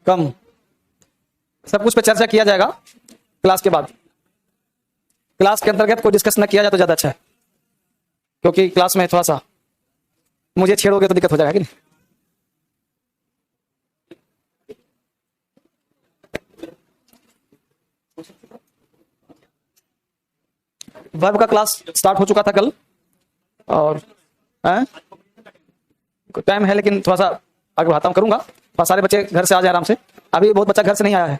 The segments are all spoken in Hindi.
कम। सब कुछ पे चर्चा किया जाएगा क्लास के बाद। क्लास के अंतर्गत कोई डिस्कस ना किया जाए तो ज्यादा अच्छा है, क्योंकि क्लास में थोड़ा सा मुझे छेड़ोगे तो दिक्कत हो जाएगा कि नहीं। वर्ब का क्लास स्टार्ट हो चुका था कल, और टाइम है लेकिन थोड़ा सा आगे बढ़ाता हूँ, करूंगा। सारे बच्चे घर से आ जाए आराम से। अभी बहुत बच्चा घर से नहीं आया है।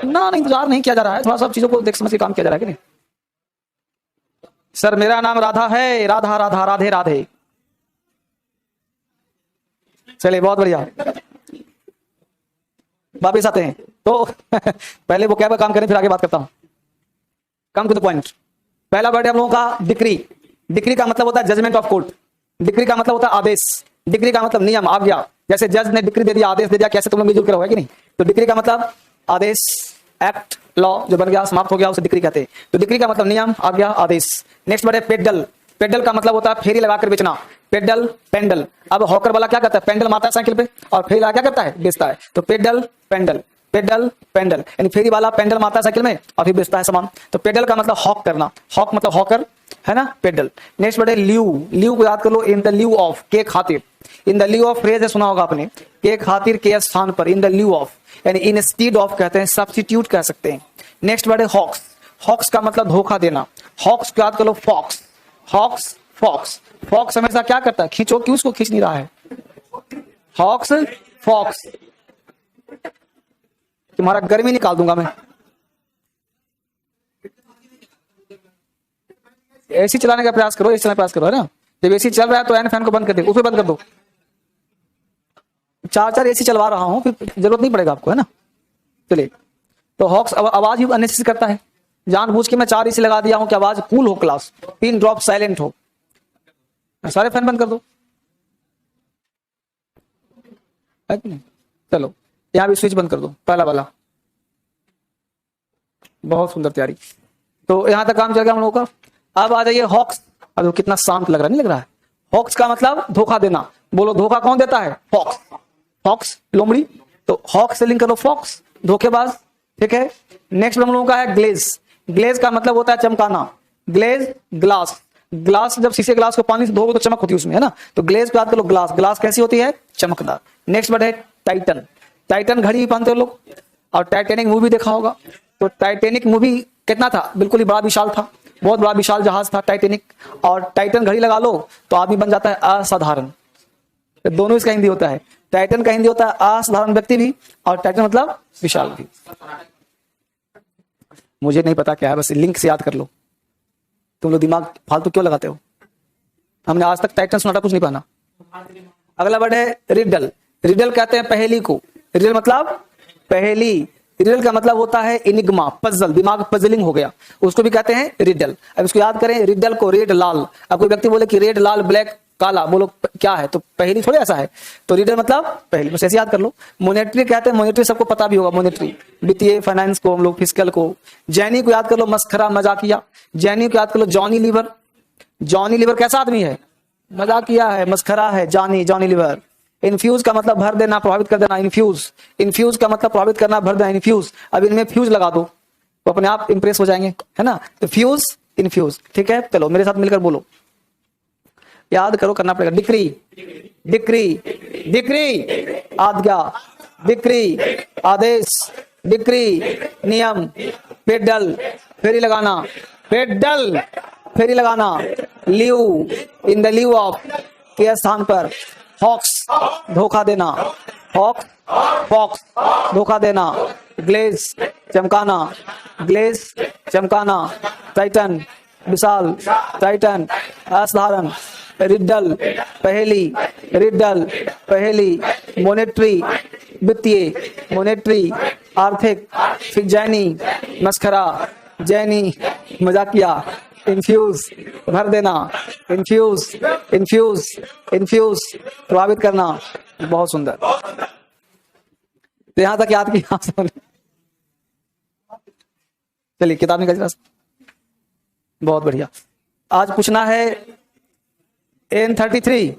ना, इंतजार नहीं किया जा रहा है, थोड़ा सब चीजों को देख समझ के काम किया जा रहा है कि नहीं। सर मेरा नाम राधा है, राधा राधा राधे राधे। चलिए बहुत बढ़िया, वापिस आते हैं। तो पहले वो क्या काम करें, फिर आगे बात करता हूं। Come to the point. पहला वर्ड है हम लोगों का डिक्री। डिक्री का मतलब होता है जजमेंट ऑफ कोर्ट। डिक्री का मतलब होता है आदेश। डिक्री का मतलब नियम, आज्ञा। जैसे जज ने डिक्री दे दिया, आदेश दे दिया, कैसे तुम लोग मिलजुल कर रहोगे कि नहीं। तो डिक्री का मतलब आदेश, एक्ट, लॉ जो बन गया, समाप्त हो गया, उसे डिक्री कहते हैं। तो डिक्री का मतलब नियम, आज्ञा, आदेश। नेक्स्ट वर्ड है पेडल। पेडल का मतलब होता है फेरी लगाकर बेचना। पेडल, पेंडल। अब हॉकर वाला क्या करता है, पेंडल मारता है साइकिल पे और फेरी लगा क्या करता है, बेचता है। तो पेडल, पेंडल, पेडल, पेंडल, यानी फेरी वाला पेंडल मारता है साइकिल में और फिर बेचता है सामान। तो पेडल का मतलब हॉक करना। हॉक मतलब हॉकर, है ना, पेडल। नेक्स्ट वर्ड है ल्यू। ल्यू को याद कर लो, इन द ल्यू ऑफ, के खातिर। In the lieu of phrase है, सुना होगा आपने, के खातिर, के स्थान पर, इन द ल्यू ऑफ, यानी इंस्टीड ऑफ कहते हैं, सब्स्टिट्यूट कह सकते हैं। नेक्स्ट वर्ड है हॉक्स। हॉक्स का मतलब धोखा देना। हॉक्स को याद कर लो, फॉक्स, हॉक्स, फॉक्स। फॉक्स हमेशा क्या करता है, खींचो, क्यों उसको खींच नहीं रहा है। Hawks, fox. तुम्हारा गर्मी निकाल दूंगा मैं। एसी चलाने का प्रयास करो, एसी चलाने का प्रयास करो, है ना। जब एसी चल रहा है तो एन फैन को बंद कर दे, उसे बंद कर दो। 4 एसी चलवा रहा हूं, फिर जरूरत नहीं पड़ेगा आपको, है ना। चलिए, तो हॉक्स आवाज ही अननेसेसरी करता है। जानबूझ के मैं 4 एसी लगा दिया हूं कि आवाज कूल हो, क्लास पिन ड्रॉप साइलेंट हो। सारे फैन बंद कर दो, है कि नहीं। चलो यहां भी स्विच बंद कर दो, पहला वाला। बहुत सुंदर तैयारी। तो यहां तक काम चल गया हम लोगों का। अब आ जाइए हॉक्स। अब वो कितना शांत लग रहा नहीं लग रहा है। हॉक्स का मतलब धोखा देना। बोलो धोखा कौन देता है, हॉक्स। हॉक्स लोमड़ी, तो हॉक्स से लिंक करो फॉक्स, धोखेबाज, ठीक है। नेक्स्ट हम लोगों का है ग्लेज। ग्लेज का मतलब होता है चमकाना। Glaze, glass. ग्लास, जब शीशे ग्लास को पानी से धोगे तो चमक होती है उसमें, है ना। तो ग्लेज को याद करो, ग्लास। ग्लास कैसी होती है, चमकदार। नेक्स्ट वर्ड है टाइटन। टाइटन घड़ी भी पहनते हो लोग, और टाइटैनिक मूवी देखा होगा। तो टाइटैनिक मूवी कितना था, बिल्कुल ही बड़ा विशाल था, बहुत बड़ा विशाल जहाज था टाइटैनिक। और टाइटन घड़ी लगा लो तो आदमी बन जाता है असाधारण। तो दोनों इसका हिंदी होता है। टाइटन का हिंदी होता है असाधारण व्यक्ति भी, और टाइटन मतलब विशाल भी। मुझे नहीं पता क्या है, बस लिंक से याद कर लो। तुम लोग दिमाग फालतू क्यों लगाते हो। हमने आज तक टाइटन सुनाटा कुछ नहीं पहना। अगला वर्ड है रिडल। रिडल कहते हैं पहेली को। रिडल मतलब पहेली। रिडल का मतलब होता है इनिग्मा, पजल, दिमाग पजलिंग हो गया, उसको भी कहते हैं रिडल। अब इसको याद करें, रिडल को रेड लाल। अब कोई व्यक्ति बोले कि रेड लाल ब्लैक काला, बोलो क्या है, तो पहेली थोड़ी ऐसा है। तो रिडल मतलब पहेली, बस ऐसे याद कर लो। मोनेटरी कहते हैं, मोनेटरी सबको पता भी होगा, मोनेटरी वित्तीय, फाइनेंस को हम लोग, फिजिकल को। जैनी को याद कर लो, मस्खरा, मजाकिया। जैनी को याद कर लो, जॉनी लीवर। जॉनी लीवर कैसा आदमी है, मजाकिया है, मस्खरा है, जॉनी, जॉनी लीवर। इन्फ्यूज का मतलब भर देना, प्रभावित कर देना, इन्फ्यूज। इन्फ्यूज का मतलब प्रभावित करना, भर देना, इन्फ्यूज। अब इनमें फ्यूज लगा दो तो अपने आप इंप्रेस हो जाएंगे, है ना। तो फ्यूज, इन्फ्यूज, ठीक है। चलो मेरे साथ मिलकर बोलो, याद करो, करना पड़ेगा। डिक्री, डिक्री, डिक्री, आज्ञा, डिक्री, आदेश, डिक्री, नियम, पेडल, फेरी लगाना, पेडल, फेरी लगाना, ल्यू, इन द ल्यू ऑफ, के स्थान पर, हॉक्स, धोखा देना, हॉक, फॉक्स, धोखा देना, ग्लेज, चमकाना, ग्लेज, चमकाना, टाइटन, विशाल, टाइटन, असाधारण, रिडल, पहेली, रिडल, पहेली, मोनेटरी, वित्तीय, मोनेटरी, आर्थिक, फिर जैनी, मस्खरा, जैनी, मजाकिया, इन्फ्यूज, भर देना, इन्फ्यूज, इन्फ्यूज, इन्फ्यूज, प्रभावित करना। बहुत सुंदर, तो यहां तक याद किया। चलिए किताब निकल, बहुत बढ़िया। आज पूछना है N33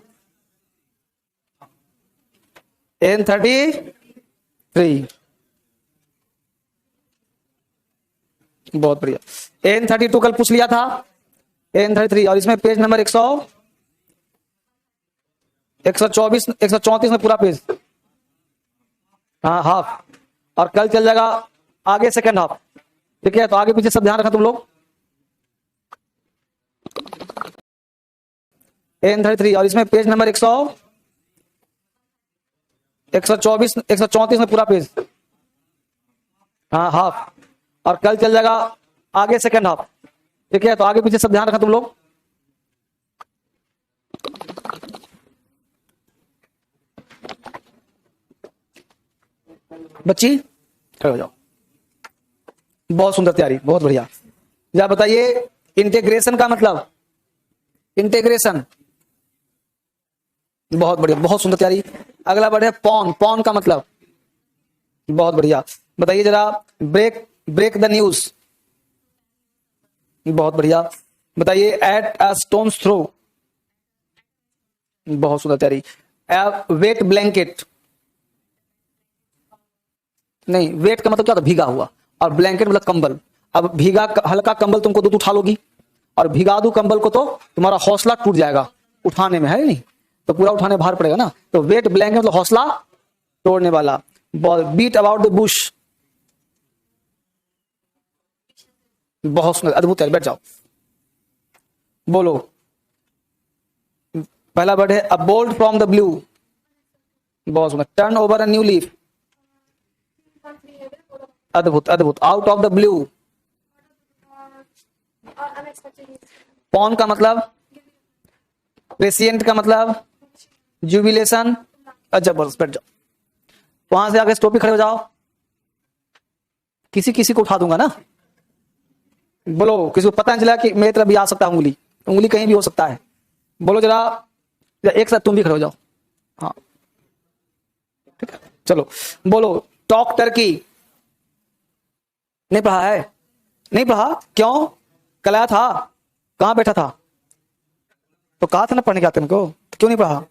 N33, बहुत बढ़िया। N32 कल पूछ लिया था, N33, और इसमें पेज नंबर 124 134 में पूरा पेज, हाँ हाफ, और कल चल जाएगा आगे सेकंड हाफ, ठीक है। तो आगे पीछे सब ध्यान रखना तुम लोग। N33 और इसमें पेज नंबर 124 134 में पूरा पेज, हाँ हाफ, और कल चल जाएगा आगे सेकंड हाफ, ठीक है। तो आगे पीछे सब ध्यान रखना तुम लोग। बच्ची खड़े हो जाओ, बहुत सुंदर तैयारी, बहुत बढ़िया। या बताइए इंटीग्रेशन का मतलब, इंटीग्रेशन, बहुत बढ़िया, बहुत सुंदर तैयारी। अगला वर्ड है पॉन, पॉन का मतलब, बहुत बढ़िया। बताइए जरा ब्रेक, ब्रेक द न्यूज, बहुत बढ़िया। बताइए एट अ स्टोन्स थ्रो, बहुत सुंदर तैयारी। वेट ब्लैंकेट, नहीं वेट का मतलब क्या होता है, भीगा हुआ, और ब्लैंकेट मतलब कंबल। अब भीगा हल्का कंबल तुमको दूध उठा लोगी, और भिगा दू कंबल को तो तुम्हारा हौसला टूट जाएगा उठाने में, है नहीं, तो पूरा उठाने भार पड़ेगा ना। तो वेट ब्लैंकेट मतलब हौसला तोड़ने वाला। बीट अबाउट द बुश, बहुत सुंदर, अद्भुत है। बैठ जाओ, बोलो। पहला वर्ड है a bolt from the blue, बहुत सुंदर। Turn over a new leaf, अद्भुत अद्भुत। Out of the blue, pawn का मतलब, प्रेसिएंट का मतलब, जुबिलेशन, जबरदस्त। बैठ जाओ, वहां से आगे टोपी खड़े हो जाओ। किसी किसी को उठा दूंगा ना, बोलो। किसी को पता नहीं चला कि मेरी तरफ भी आ सकता है उंगली, उंगली कहीं भी हो सकता है। बोलो जरा, एक साथ तुम भी खड़े हो जाओ, हाँ ठीक है। चलो बोलो टॉक टर्की, नहीं पढ़ा है, नहीं पढ़ा, क्यों? कल आया था, कहां बैठा था? तो कहा था ना पढ़ने के आते तुमको, तो क्यों नहीं पढ़ा?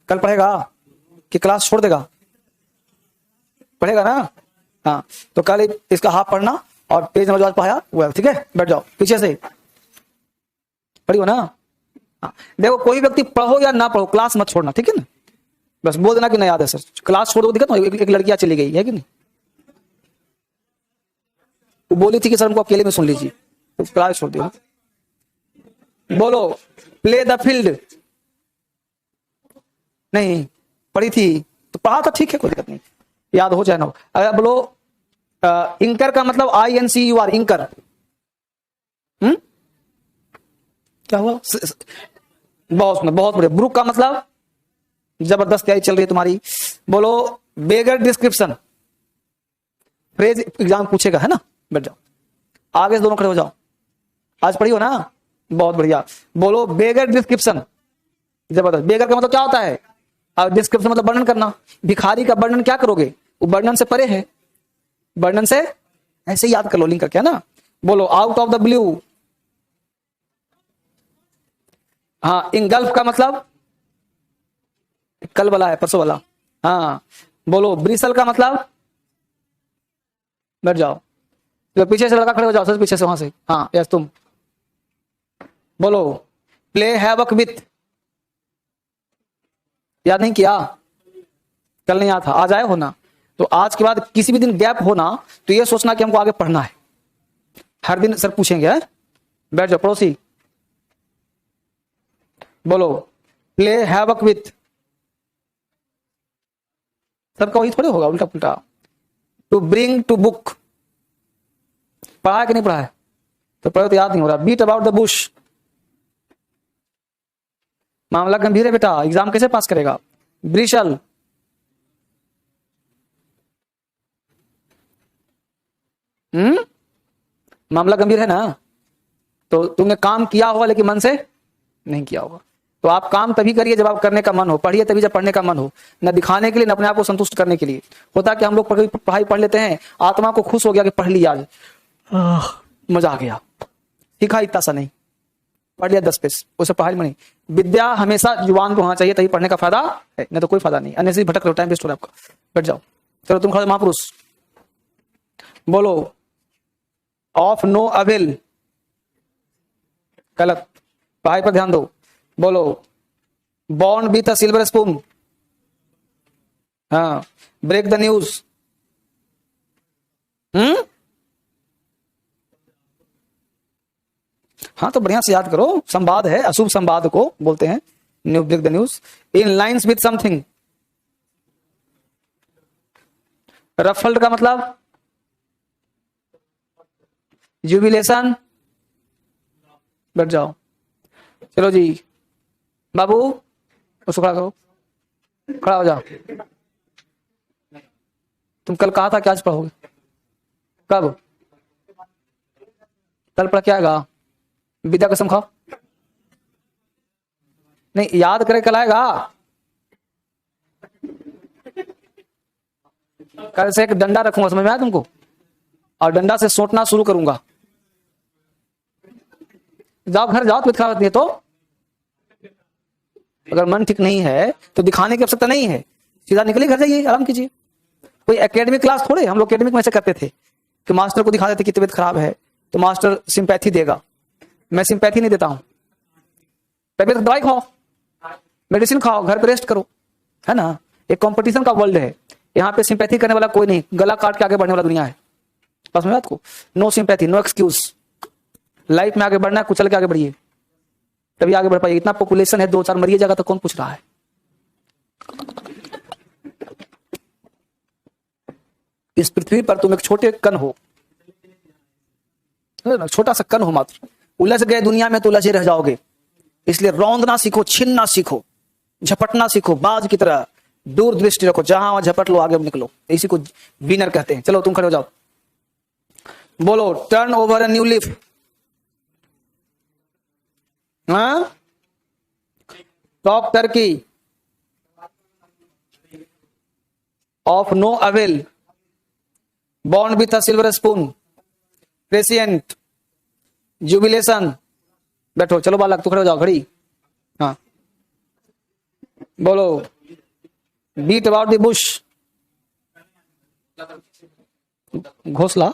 कल पढ़ेगा कि क्लास छोड़ देगा? पढ़ेगा ना, हाँ। तो कल इसका हाफ पढ़ना, और पेज नंबर जो आज पढ़ाया वो, ठीक है। बैठ जाओ, पीछे से पढ़ी हो ना, हाँ। देखो कोई व्यक्ति पढ़ो या ना पढ़ो, क्लास मत छोड़ना, ठीक है ना। बस बोल देना कि नहीं याद है सर, क्लास छोड़ दो। दिक्कत एक लड़कियां चली गई है कि नहीं, वो बोली थी कि सर हमको अकेले में सुन लीजिए, तो क्लास छोड़ दिया। बोलो प्ले द फील्ड, नहीं पढ़ी थी तो पढ़ा तो ठीक है, कोई दिक्कत नहीं, याद हो जाए ना। अगर बोलो इंकर का मतलब INCUR, इंकर, क्या हुआ? बहुत बढ़िया। ब्रुक का मतलब, जबरदस्त तैयारी चल रही है तुम्हारी। बोलो बेगर डिस्क्रिप्शन, फ्रेज एग्जाम पूछेगा, है ना। बैठ जाओ, आगे से दोनों खड़े हो जाओ, आज पढ़ी हो ना, बहुत बढ़िया। बोलो बेगर डिस्क्रिप्शन, जबरदस्त। बेगर का मतलब क्या होता है? डिस्क्रिप्शन मतलब वर्णन करना। भिखारी का वर्णन क्या करोगे, वो वर्णन से परे है, वर्णन से ऐसे याद कर लो लिंक करके, है ना। बोलो आउट ऑफ द ब्लू, हाँ। इंगल्फ का मतलब, कल वाला है, परसों वाला, हाँ। बोलो ब्रिसल का मतलब, बैठ जाओ, तो पीछे से लड़का खड़े हो जाओ, सर पीछे से, वहां से, हाँ यस तुम। बोलो प्ले हैवक विथ, याद नहीं किया? कल नहीं आता, आज आए हो ना, तो आज के बाद किसी भी दिन गैप होना तो ये सोचना कि हमको आगे पढ़ना है, हर दिन सर पूछेंगे, है? बैठ जाओ पड़ोसी, बोलो प्ले हैवक विथ, सबका वही थोड़े होगा, उल्टा पुल्टा। टू ब्रिंग टू बुक, पढ़ा है कि नहीं पढ़ा है? तो पढ़ो तो याद नहीं हो रहा। बीट अबाउट द बुश, मामला गंभीर है बेटा, एग्जाम कैसे पास करेगा? ब्रिशल, मामला गंभीर है ना, तो तुमने काम किया होगा लेकिन मन से नहीं किया होगा। तो आप काम तभी करिए जब आप करने का मन हो, पढ़िए तभी जब पढ़ने का मन हो, न दिखाने के लिए न अपने आप को संतुष्ट करने के लिए। होता कि हम लोग पढ़ाई पढ़ लेते हैं, आत्मा को खुश हो गया कि पढ़ लिया आज, मजा आ गया, सीखा इतना सा नहीं, पढ़ लिया 10 पेज, उसे पढ़ाई में नहीं। विद्या हमेशा जुबान को होना चाहिए, तभी पढ़ने का फायदा है, नहीं तो कोई फायदा नहीं। अन्य से भटक रहे हो, टाइम वेस्ट हो रहा है आपका। बैठ जाओ। चलो तुम खड़े महापुरुष बोलो। ऑफ नो अवेल, गलत। पढ़ाई पर ध्यान दो। बोलो। Born with a silver spoon, हाँ। ब्रेक द न्यूज, हाँ तो बढ़िया से याद करो। संवाद है, अशुभ संवाद को बोलते हैं new, break the news. In lines with something, ruffled का मतलब जुबिलेशन। बैठ जाओ। चलो जी बाबू, उसको खड़ा करो, खड़ा हो जाओ। तुम कल कहा था कि आज पढ़ोगे, कब? कल पढ़ के आएगा? विद्या कसम खाओ। नहीं याद करे, कल आएगा। कल से एक डंडा रखूंगा, समझ में आया तुमको? और डंडा से सोटना शुरू करूंगा। जाओ घर जाओ, तबीयत खराब होती है तो। अगर मन ठीक नहीं है तो दिखाने की आवश्यकता नहीं है, सीधा निकलिए घर जाइए, आराम कीजिए। कोई एकेडमिक क्लास थोड़े, हम लोग एकेडमिक में ऐसे करते थे कि मास्टर को दिखा देते कि तबीयत खराब है तो मास्टर सिंपैथी देगा। मैं सिंपैथी नहीं देता हूं। तबीयत दवाई खाओ, मेडिसिन खाओ, घर पे रेस्ट करो, है ना। एक कंपटीशन का वर्ल्ड है, यहाँ पे सिंपैथी करने वाला कोई नहीं, गला काट के आगे बढ़ने वाला दुनिया है। बस में बात को, no sympathy, no excuse. Life में आगे बढ़ना है, कुचल के आगे बढ़िए, तभी आगे बढ़ पाइए। इतना पॉपुलेशन है, 2-4 मरिए जाएगा तो कौन पूछ रहा है। इस पृथ्वी पर तुम एक छोटे कण हो, छोटा सा कण हो मात्र। उलझ गए दुनिया में तो उलझे रह जाओगे। इसलिए रौंदना सीखो, छीनना सीखो, झपटना सीखो, बाज की तरह दूर दृष्टि रखो, जहां वहां झपट लो, आगे निकलो। इसी को विनर कहते हैं। चलो तुम खड़े हो जाओ। बोलो। Turn over a new leaf, top turkey, of no avail, born with a silver spoon, prescient, jubilation. बैठो। चलो बालक तू खड़े हो जाओ, खड़ी। हाँ बोलो। बीट अबाउट द बुश, घोसला।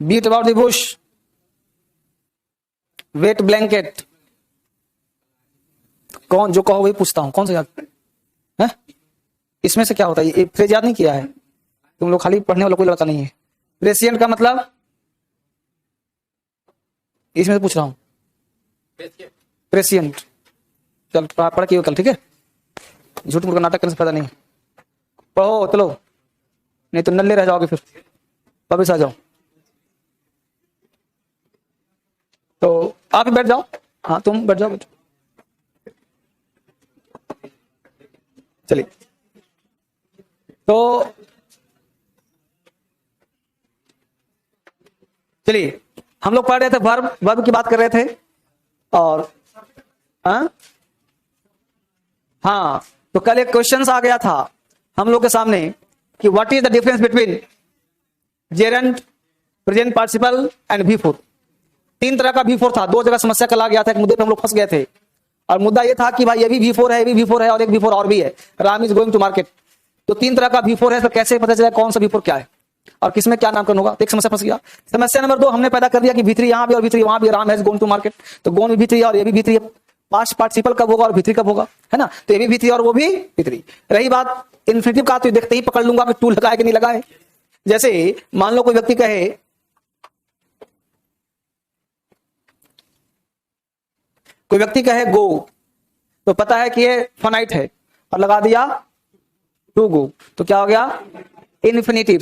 Beat about the bush, wet blanket. कौन जो कहो वही पूछता हूं, कौन सा याद है? इसमें से क्या होता है? ये फ्रेज याद नहीं किया है तुम लोग? खाली पढ़ने वाला कोई लड़का नहीं है। प्रेसिएंट का मतलब, इसमें से पूछ रहा हूं। प्रेसिएंट। चल पढ़ के कल, ठीक है? झूठ मूठ का नाटक करने से फायदा नहीं। पढ़ो चलो, नहीं तो नल्ले रह जाओगे फिर। वापिस आ जाओ। तो आप ही बैठ जाओ। हाँ तुम बैठ जाओ। चलिए तो चलिए हम लोग पढ़ रहे थे, वर्ब की बात कर रहे थे। और हाँ तो कल एक क्वेश्चन आ गया था हम लोग के सामने कि what is the difference between Geraint, present participle and V4। 3 तरह का V4 था। 2 जगह समस्या कल आ गया था, एक मुद्दे पे हम लोग फंस गए थे। और मुद्दा ये था कि भाई ये भी V4 है, ये भी V4 है, और एक V4 और भी है, Ram is going to market. तो 3 तरह का V4 है, तो कैसे पता चला कौन सा V4 क्या है और किसमें क्या नामकरण होगा? एक समस्या फंस गया। समस्या नंबर 2 हमने पैदा कर दिया कि V3 यहां भी और V3 वहां भी, Ram has going to market. तो गोन भी V3 और ये भी V3 है। पास्ट पार्टिसिपल कब होगा और V3 कब होगा, है ना? तो ये भी V3 और वो भी V3। रही बात इन्फिनिटिव का, तो देखते ही पकड़ लूंगा कि टू लगाए कि नहीं लगाए। जैसे मान लो कोई व्यक्ति कहे, गो, तो पता है कि ये फनाइट है और लगा दिया टू गो, तो क्या हो गया? इन्फिनिटिव।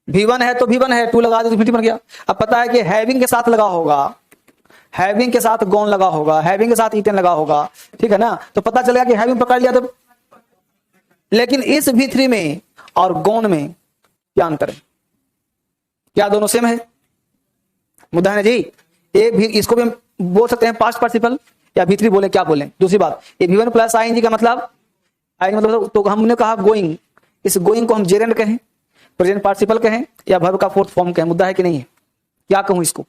V1 है तो V1 है, टू लगा दिया तो इन्फिनिटिव बन गया। अब पता है कि हैविंग के साथ लगा होगा, हैविंग के साथ गोन लगा होगा, हैविंग के साथ ईटन लगा होगा, ठीक है ना? तो पता चलेगा कि हैविंग पकड़ लिया। तो लेकिन इस V3 में और गोन में क्या अंतर है? क्या दोनों सेम है? मुद्दा है ना जी। ये भी, इसको भी हम बोल सकते हैं पास्ट पार्टिसिपल या V3 बोले, क्या बोले? दूसरी बात, ये V1 प्लस आईएनजी का मतलब, आईएनजी मतलब, तो हमने कहा गोइंग, इस गोइंग को हम जेरेंट कहें, प्रेजेंट पार्टिसिपल कहें, या वर्ब का 4th फॉर्म कहें? मुद्दा है कि नहीं है? क्या कहूं इसको?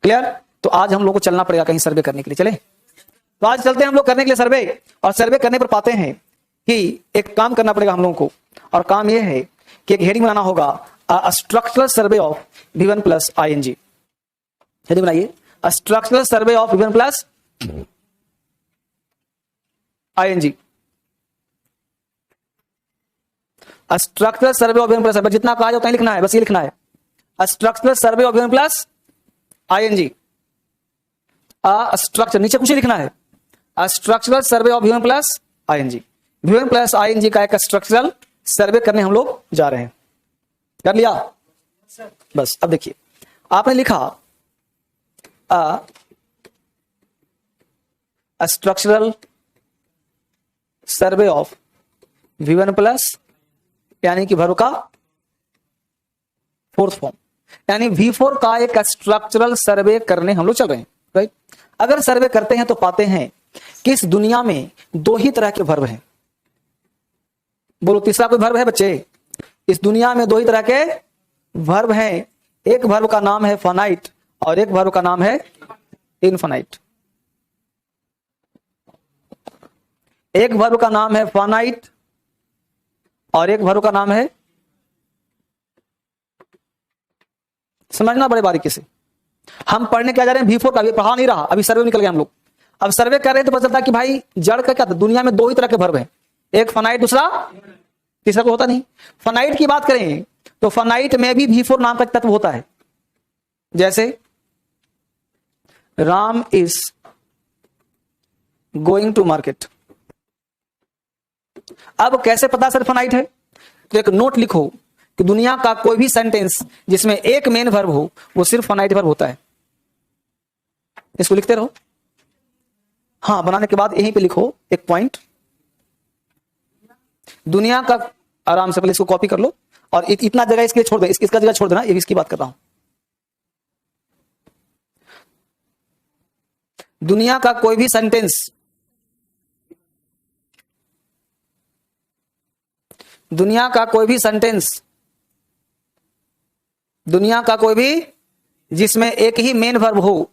क्लियर? तो आज हम लोग को चलना पड़ेगा कहीं सर्वे करने के लिए, चले? तो आज चलते हैं हम लोग करने के लिए सर्वे, और सर्वे करने पर पाते हैं कि एक काम करना पड़ेगा हम लोगों को, और काम यह है कि एक हेडिंग बनाना होगा, structural survey of V1 plus ING। Heading बनाइए, structural survey of V1 plus ING। Structural survey of V1 plus, जितना कहा जाता है लिखना है, बस ये लिखना है, structural survey of V1 plus ING। Structure, नीचे कुछ लिखना है, structural survey of V1 plus ING। V1 plus ING का एक स्ट्रक्चरल सर्वे करने हम लोग जा रहे हैं। कर लिया? बस अब देखिए, आपने लिखा structural survey of V1 plus, यानी कि वर्ब का फोर्थ फॉर्म, यानी V4 का एक स्ट्रक्चरल सर्वे करने हम लोग चल रहे हैं, राइट? अगर सर्वे करते हैं तो पाते हैं कि इस दुनिया में दो ही तरह के वर्ब हैं। बोलो, तीसरा कोई वर्ब है बच्चे? इस दुनिया में दो ही तरह के वर्ब हैं। एक वर्ब का नाम है फाइनाइट और एक वर्ब का नाम है इनफाइनाइट। एक वर्ब का नाम है फाइनाइट और एक वर्ब का नाम है, समझना बड़े बारीकी से, हम पढ़ने क्या जा रहे हैं V4 का, अभी पढ़ा नहीं रहा, अभी सर्वे निकल गए हम लोग। अब सर्वे कर रहे हैं तो पता चलता है कि भाई जड़ का क्या था, दुनिया में दो ही तरह के वर्ब हैं, एक फाइनाइट, दूसरा तीसरा को होता नहीं। फाइनाइट की बात करें तो फाइनाइट में भी V4 नाम का तत्व होता है, जैसे Ram is going to market. अब कैसे पता सर फाइनाइट है? तो एक नोट लिखो कि दुनिया का कोई भी सेंटेंस जिसमें एक मेन वर्ब हो वो सिर्फ फाइनाइट वर्ब होता है। इसको लिखते रहो। हाँ, बनाने के बाद यहीं पे लिखो एक पॉइंट, दुनिया का, आराम से पहले इसको कॉपी कर लो और इतना जगह इसके लिए छोड़ दो, इसका जगह छोड़ देना, ये इसकी बात कर रहा हूं। दुनिया का कोई भी सेंटेंस, दुनिया का कोई भी सेंटेंस, दुनिया का कोई भी जिसमें एक ही मेन वर्ब हो,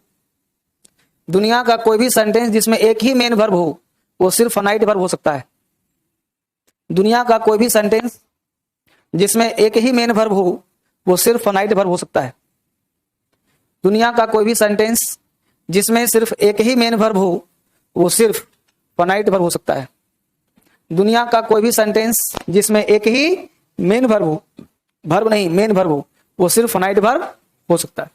दुनिया का कोई भी सेंटेंस जिसमें एक ही मेन वर्ब हो वो सिर्फ फाइनाइट वर्ब हो सकता है। दुनिया का कोई भी सेंटेंस जिसमें एक ही मेन वर्ब हो वो सिर्फ फाइनाइट वर्ब हो सकता है। दुनिया का कोई भी सेंटेंस जिसमें सिर्फ एक ही मेन वर्ब हो वो सिर्फ फाइनाइट वर्ब हो सकता है। दुनिया का कोई भी सेंटेंस जिसमें एक ही मेन वर्ब हो, वर्ब नहीं मेन वर्ब हो, वो सिर्फ फाइनाइट वर्ब हो सकता है।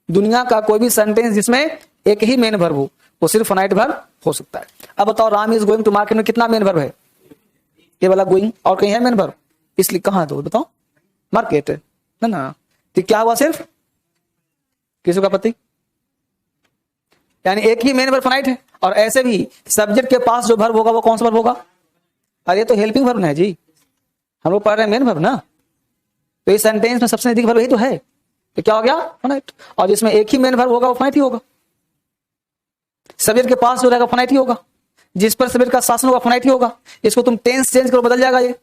दुनिया का कोई भी सेंटेंस जिसमें एक ही मेन वर्ब हो वो सिर्फ फाइनाइट वर्ब हो सकता है। अब बताओ, Ram is going to market में कितना मेन वर्ब है? ये वाला गोइंग, और कहीं है मेन वर्ब? इसलिए कहां तो बताओ, मार्केट है ना, तो क्या हुआ सिर्फ? किसी का पति, यानी एक ही मेन वर्ब फाइनाइट है। और ऐसे भी सब्जेक्ट के पास जो वर्ब होगा वो कौन सा वर्ब होगा? अरे ये तो हेल्पिंग वर्ब है जी, हम लोग पढ़ रहे हैं मेन वर्ब ना, तो इस सेंटेंस में सबसे नजदीक वर्ब यही तो है, तो क्या हो गया? फाइनाइट। और जिसमें एक ही मेन वर्ब होगा वो फाइनाइट ही होगा। सब्जेक्ट के पास जो रहेगा फाइनाइट ही होगा, जिस पर सब्जेक्ट का शासन होगा फाइनाइट ही होगा। इसको तुम टेंस चेंज करो, बदल जाएगा ये,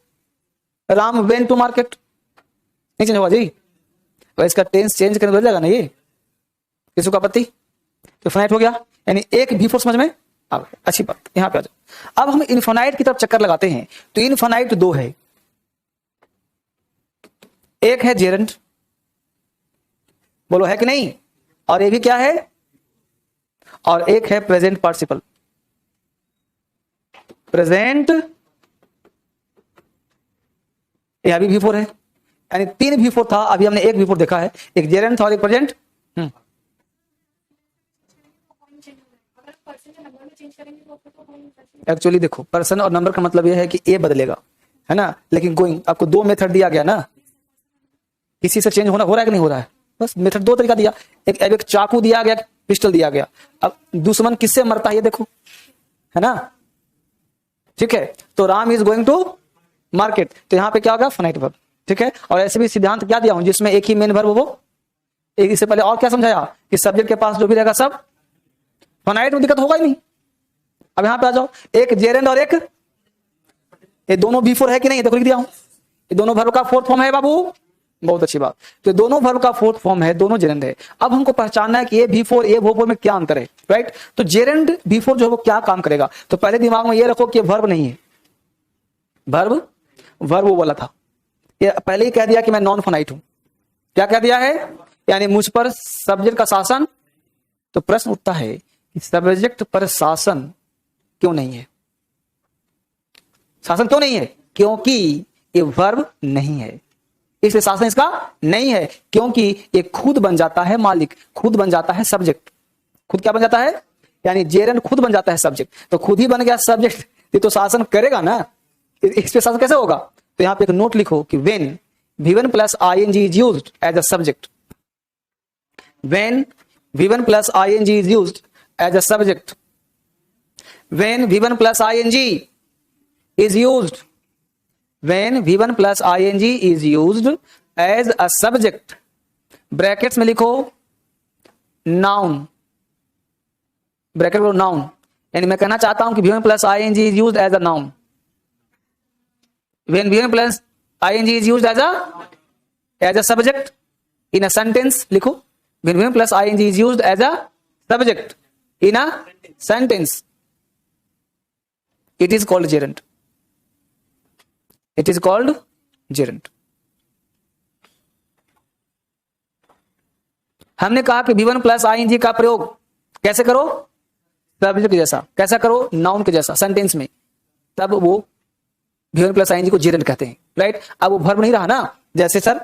राम वेंट टू मार्केट नहीं चेंज होगा जी, तो इसका टेंस चेंज करके बदल जाएगा ना ये, किसी का आपत्ति? तो फाइनाइट हो गया, यानी एक V4 समझ में आ गया। अच्छी बात, यहां पे आ जाओ। अब हम इनफाइनाइट की तरफ चक्कर लगाते हैं। तो इनफाइनाइट दो है, एक है जेरेंट, बोलो है कि नहीं, और ये भी क्या है, और एक है प्रेजेंट पार्टिसिपल। प्रेजेंट, यह अभी V4 है, यानी 3 V4 था, अभी हमने एक V4 देखा है, एक जेरेंट था और एक प्रेजेंट। एक्चुअली देखो, पर्सन और नंबर का मतलब यह है कि ए बदलेगा, है ना, लेकिन गोइंग आपको दो मेथड दिया गया ना, किसी से चेंज हो रहा है कि नहीं हो रहा है, बस मेथड दो तरीका दिया, एक चाकू दिया गया, पिस्टल दिया गया। अब दुश्मन किससे मरता है ये देखो, है ना, ठीक है। तो Ram is going to market, तो यहां पे क्या होगा? फाइनाइट वर्ब, ठीक है। और ऐसे भी सिद्धांत क्या दिया हूं, जिसमें एक ही मेन वर्ब वो, एक इससे पहले और क्या समझाया कि सब्जेक्ट के पास जो भी रहेगा सब फाइनाइट में, दिक्कत होगा ही नहीं। अब यहां पे आ जाओ, एक जेरेंट और एक, ये दोनों V4 है कि नहीं, देखो लिख दिया हूं, ये दोनों वर्ब का फोर्थ फॉर्म है बाबू, बहुत अच्छी बात। तो दोनों वर्ब का फोर्थ फॉर्म है, दोनों जेरेंड है। अब हमको पहचानना है कि ये V4 ये V4 में क्या अंतर है, राइट। तो जेरेंड V4 जो है वो क्या काम करेगा, तो पहले दिमाग में ये रखो कि वर्ब नहीं है, वर्ब वो वाला था, ये पहले ही कह दिया कि मैं नॉन फाइनाइट हूं। क्या कह दिया है, यानी मुझ पर सब्जेक्ट का शासन। तो प्रश्न उठता है कि सब्जेक्ट पर शासन क्यों नहीं है, शासन क्यों नहीं है, क्योंकि ये वर्ब नहीं है, इसलिए शासन इसका नहीं है। क्योंकि ये खुद बन जाता है मालिक, खुद बन जाता है सब्जेक्ट, खुद क्या बन जाता है, यानी जेरेंड खुद बन जाता है सब्जेक्ट। तो खुद ही बन गया सब्जेक्ट, ये तो शासन करेगा ना, इस पे शासन कैसे होगा। तो यहां पे एक नोट लिखो कि when V1 plus ing is used as a subject, when V1 plus ing is used as a subject, when V1 plus ing is used, when V1 plus ing is used as a subject, brackets में लिखो नाउन, ब्रैकेट में नाउन, यानी मैं कहना चाहता हूं कि V1 plus ing is used as a noun, when V1 plus ing is used as a subject in a sentence, लिखो when V1 plus ing is used as a subject in a sentence, it is called gerund, it is called gerund। हमने कहा कि V1 plus ing का प्रयोग कैसे करो, सब्जेक्ट के जैसा, कैसा करो, नाउन के जैसा सेंटेंस में, तब वो V1 plus ing को जेरेंड कहते हैं, राइट। अब वो वर्ब नहीं रहा ना, जैसे सर,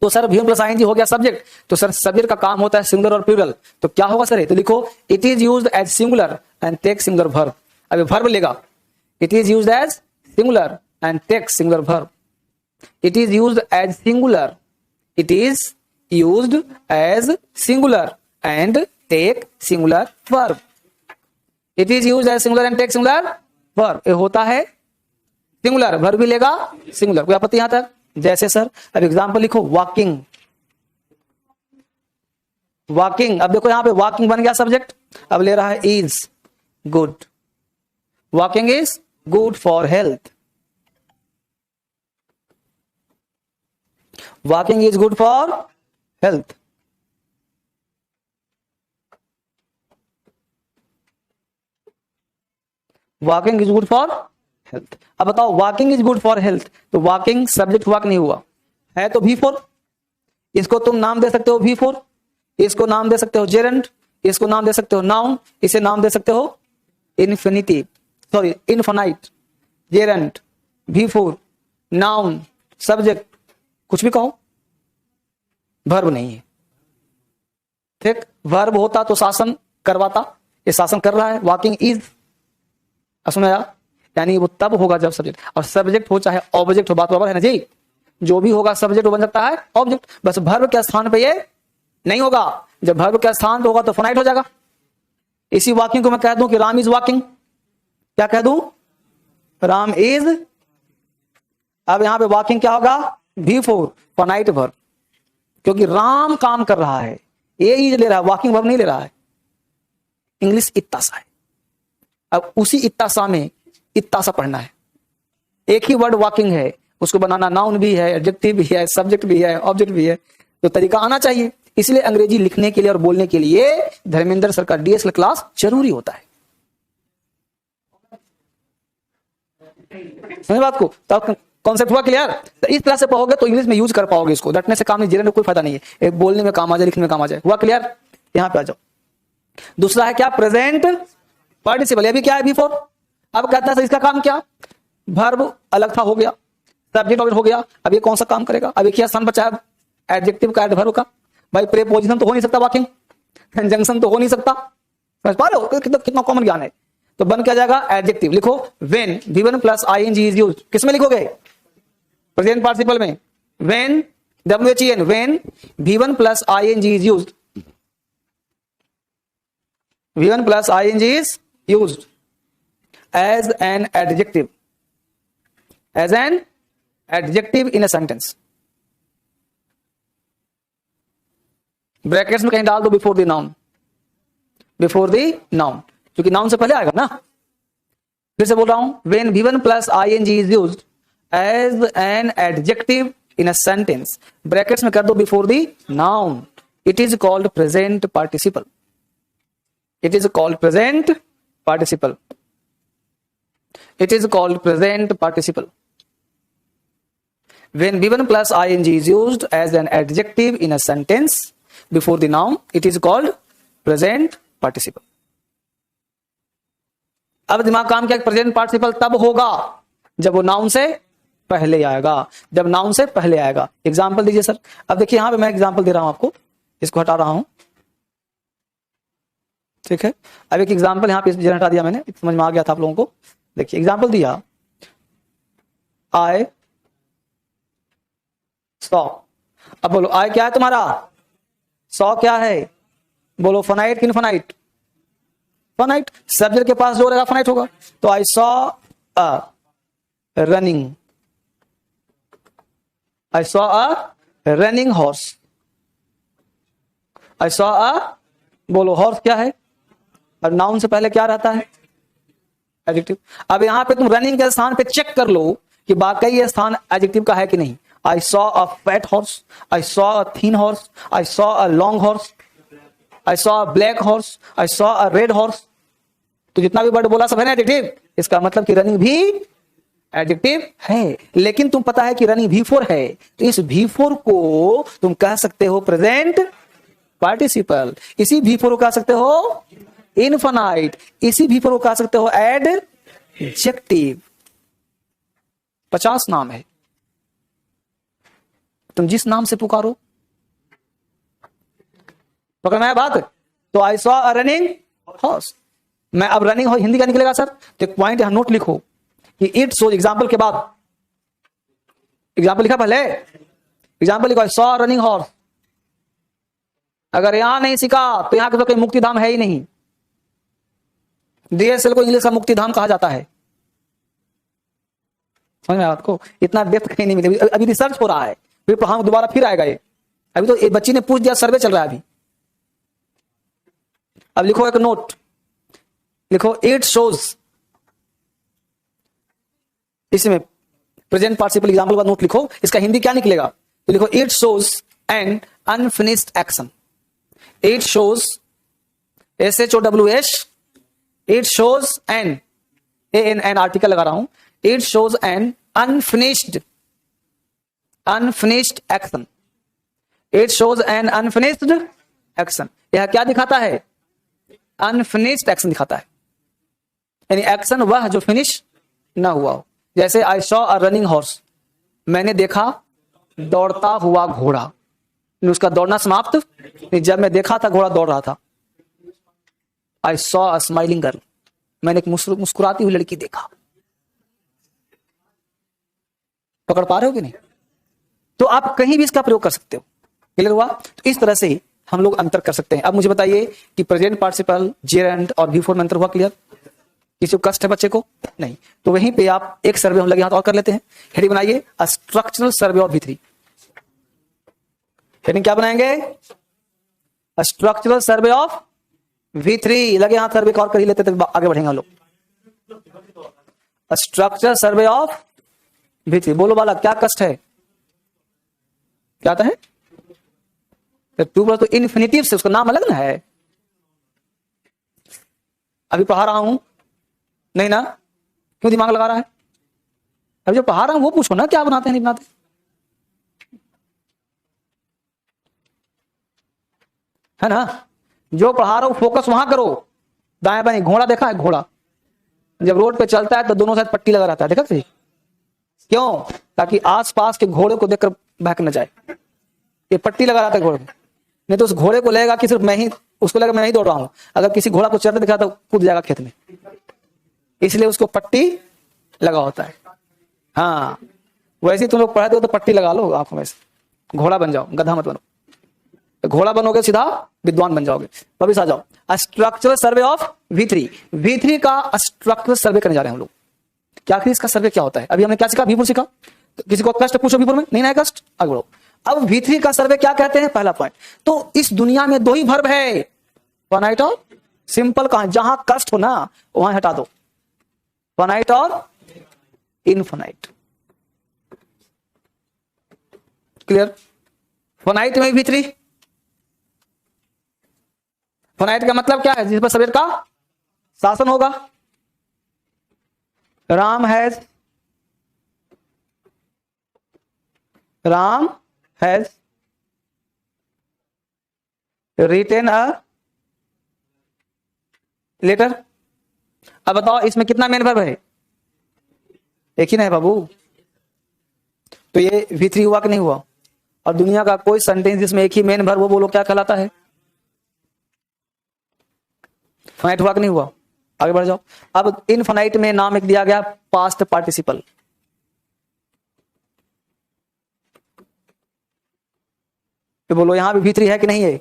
तो सर V1 plus ing हो गया सब्जेक्ट, तो सर सब्जेक्ट का काम होता है सिंगुलर और प्लूरल, तो क्या होगा सर, तो लिखो it is used as singular and take singular verb. अब वर्ब लेगा, it is used as singular and take singular verb, it is used as singular, it is used as singular and take singular verb, it is used as singular and take singular verb, ये होता है सिंगुलर, वर्ब भी लेगा सिंगुलर। कोई आपत्ति यहां तक, जैसे सर अब एग्जांपल लिखो वॉकिंग, वॉकिंग, अब देखो यहां पे वॉकिंग बन गया सब्जेक्ट, अब ले रहा है is good, walking is good for health, walking is good for health, walking is good for health. अब बताओ walking is good for health, तो वॉकिंग सब्जेक्ट वॉक नहीं हुआ है, तो V4, इसको तुम नाम दे सकते हो V4, इसको नाम दे सकते हो जेरेंड, इसको नाम दे सकते हो नाउन, इसे नाम दे सकते हो infinitive, sorry infinite, gerund, V4, noun, subject, कुछ भी कहो, वर्ब नहीं है, ठीक। वर्ब होता तो शासन करवाता, ये शासन कर रहा है, वॉकिंग इज, सुना, यानी वो तब होगा जब सब्जेक्ट, और सब्जेक्ट हो चाहे ऑब्जेक्ट हो, बात बराबर है ना जी, जो भी होगा सब्जेक्ट वो बन सकता है ऑब्जेक्ट, बस वर्ब के स्थान पे ये नहीं होगा, जब वर्ब के स्थान पे होगा तो फाइनाइट हो जाएगा। इसी वॉकिंग को मैं कह दूं कि राम इज वॉकिंग, क्या कह दूं, राम इज, अब यहां पे वॉकिंग क्या होगा, V4 फाइनाइट वर्ब, क्योंकि राम काम कर रहा है, ये इज ले रहा है, वॉकिंग वर्ब नहीं ले रहा है। इंग्लिश इतना सा है, अब उसी इतना सा में इतना सा पढ़ना है, एक ही वर्ड वॉकिंग है, उसको बनाना नाउन भी है, एडजेक्टिव भी है, सब्जेक्ट भी है, ऑब्जेक्ट भी है, तो तरीका आना चाहिए। इसलिए अंग्रेजी लिखने के लिए और बोलने के लिए धर्मेंद्र सर का DSL क्लास जरूरी होता है, समझ बात को, तो कॉन्सेप्ट हुआ क्लियर। तो इस तरह से पढ़ोगे तो इंग्लिश में यूज कर पाओगे इसको, रटने से काम नहीं, जेरेंड में कोई फायदा नहीं है, एक बोलने में काम आ जाए, लिखने में काम आ जाए। हुआ क्लियर, यहां पे आ जाओ। दूसरा है क्या, प्रेजेंट पार्टिसिपल, ये भी क्या है V4। अब कहता है इसका काम क्या, वर्ब अलग था, हो गया, सब्जेक्ट ऑब्जेक्ट हो गया, अब ये कौन सा काम करेगा, अब एक ही स्थान बचा है एडजेक्टिव का, एडवर्ब का, भाई प्रीपोजिशन तो हो नहीं सकता, वॉकिंग कंजंक्शन तो हो नहीं सकता, समझ पा रहे हो कितना कॉमन ज्ञान है। तो बन क्या जाएगा, एडजेक्टिव लिखो, when V1 plus ing is used, किसमें लिखोगे, प्रेजेंट पार्टिसिपल में, when WHEN, when V1 plus ing is used, V1 plus ing is used as an adjective, as an adjective in a sentence, brackets में कहीं डाल दो before the noun, before the noun, क्योंकि नाउन से पहले आएगा ना। फिर से बोल रहा हूं, when V1 plus ing is used as an adjective in a sentence, brackets में कर दो before the noun, it is called present participle. It is called present participle. It is called present participle. When V1 plus ing is used as an adjective in a sentence before the noun, it is called present participle. अब दिमाग काम किया, प्रेजेंट पार्टिसिपल तब होगा जब वो नाउन से पहले आएगा, जब नाउन से पहले आएगा। एग्जांपल दीजिए सर। अब देखिए यहां पे मैं एग्जांपल दे रहा हूं आपको, इसको हटा रहा हूं, ठीक है। अब एक एग्जांपल यहां पे हटा दिया मैंने, समझ में आ गया था आप लोगों को। देखिए एग्जांपल दिया, आई सौ। अब बोलो आई क्या है तुम्हारा, सौ क्या है, बोलो फनाइट कि इनफाइनाइट, फनाइट। सब्जेक्ट के पास जो रहेगा फनाइट होगा। तो I saw a running, I saw a running horse. I saw a, बोलो हॉर्स क्या है, और नाउन से पहले क्या रहता है, एडजेक्टिव। अब यहां पे तुम रनिंग के स्थान पे चेक कर लो कि वाकई ये स्थान एडजेक्टिव का है कि नहीं। I saw a fat horse. I saw a thin horse. I saw a long horse. I saw a black horse. I saw a red horse. तो जितना भी वर्ड बोला सब है ना एडजेक्टिव। इसका मतलब कि रनिंग भी एडजेक्टिव है। लेकिन तुम पता है कि रनिंग V4 है, तो इस V4 को तुम कह सकते हो प्रेजेंट पार्टिसिपल। इसी V4 को कह सकते हो इनफाइनाइट। इसी V4 को कह सकते हो एडजेक्टिव। 50 नाम है, तुम जिस नाम से पुकारो। पकड़ में आया बात। तो I saw a running horse, मैं अब रनिंग हॉर्स हिंदी का निकलेगा सर। तो एक पॉइंट यहां नोट लिखो कि इट शोज, एग्जाम्पल के बाद एग्जाम्पल लिखा, पहले एग्जाम्पल लिखो, आई सॉ रनिंग हॉर्स। अगर यहां नहीं सीखा तो यहां का कोई मुक्ति धाम है ही नहीं। DSL को इंग्लिश का मुक्ति धाम कहा जाता है। समझ में आपको, इतना डेप्थ कहीं नहीं मिले। अभी रिसर्च हो रहा है, फिर हाँ दोबारा फिर आएगा ये। अभी तो एक बच्ची ने पूछ दिया, सर्वे चल रहा है अभी। अब लिखो एक नोट, लिखो इट शोज, इसमें प्रेजेंट पार्टिसिपल एग्जांपल का नोट लिखो। इसका हिंदी क्या निकलेगा, तो लिखो it shows an unfinished action. It shows SHOWS, it shows N AN article लगा रहा हूं। It shows an unfinished action. It shows an unfinished action. यह क्या दिखाता है, अनफिनिश्ड एक्शन दिखाता है, यानी एक्शन वह जो फिनिश ना हुआ हो। जैसे I saw a running horse, मैंने देखा दौड़ता हुआ घोड़ा, उसका दौड़ना समाप्त नहीं, जब मैं देखा था घोड़ा दौड़ रहा था। I saw a smiling girl, मैंने एक मुस्कुराती हुई लड़की देखा। पकड़ पा रहे हो कि नहीं। तो आप कहीं भी इसका प्रयोग कर सकते हो। क्लियर हुआ। तो इस तरह से हम लोग अंतर कर सकते हैं। अब मुझे बताइए कि प्रेजेंट पार्टिसिपल, जेरेंट और V4 में अंतर हुआ। क्लियर। किसी को कष्ट है बच्चे को, नहीं, तो वहीं पे आप एक सर्वे हम लगे हाथ और कर लेते हैं। हेडिंग बनाइए, structural survey of V3। Heading क्या बनाएंगे, स्ट्रक्चरल सर्वे ऑफ V3। लगे हाथ सर्वे और कर ही लेते थे, आगे बढ़ेंगे हम लोग। Structural survey of V3। बोलो बालक क्या कष्ट है, क्या आता है, टू प्लस तो इन्फिनिटिव से, उसका नाम अलग ना है। अभी पढ़ा रहा हूं, नहीं ना, क्यों दिमाग लगा रहा है। अभी जो पढ़ा रहा हूं वो पूछो ना, क्या बनाते हैं नहीं बनाते। है ना, जो पढ़ा रहा हूं फोकस वहां करो। दाएं बाएं घोड़ा देखा है, घोड़ा जब रोड पे चलता है तो दोनों साइड पट्टी लगा रहता है, देखा सही। क्यों, ताकि आसपास के घोड़े को देखकर बहक न जाए। ये पट्टी लगा रहता है घोड़े को, नहीं तो उस घोड़े को लगेगा कि सिर्फ मैं ही, उसको लगेगा मैं ही दौड़ रहा हूं। अगर किसी घोड़ा को चलते दिखा तो कूद जाएगा खेत में, इसलिए उसको पट्टी लगा होता है। हाँ, वैसे तुम लोग पढ़ाते हो तो पट्टी लगा लो आंखों में से, घोड़ा बन जाओ, गधा मत बनो। घोड़ा बनोगे सीधा विद्वान बन जाओगे। वापिस आ जाओ, structural survey of V3। V3 का स्ट्रक्चरल सर्वे करने जा रहे हैं हम लोग। क्या आखिर इसका सर्वे क्या होता है। अभी हमने क्या सीखा, V4 सीखा। तो किसी को कष्ट पूछो V4 में, नहीं ना कष्ट, आगे बढ़ो। अब V3 का सर्वे क्या कहते हैं, पहला पॉइंट। तो इस दुनिया में दो ही वर्ब है, फाइनाइट और सिंपल। कहां, जहां कष्ट हो ना वहां हटा दो, फाइनाइट और इनफाइनाइट। क्लियर। फाइनाइट में भी 3। फाइनाइट का मतलब क्या है? जिस पर सब्जेक्ट का शासन होगा। Ram has written a letter. अब बताओ इसमें कितना मेन वर्ब है? एक ही ना है बाबू। तो ये V3 हुआ कि नहीं हुआ? और दुनिया का कोई सेंटेंस जिसमें एक ही मेन वर्ब वो बोलो क्या कहलाता है? फाइनाइट हुआ कि नहीं हुआ? आगे बढ़ जाओ। अब इनफाइनाइट में नाम एक दिया गया पास्ट पार्टिसिपल। तो बोलो यहां भी V3 है कि नहीं है?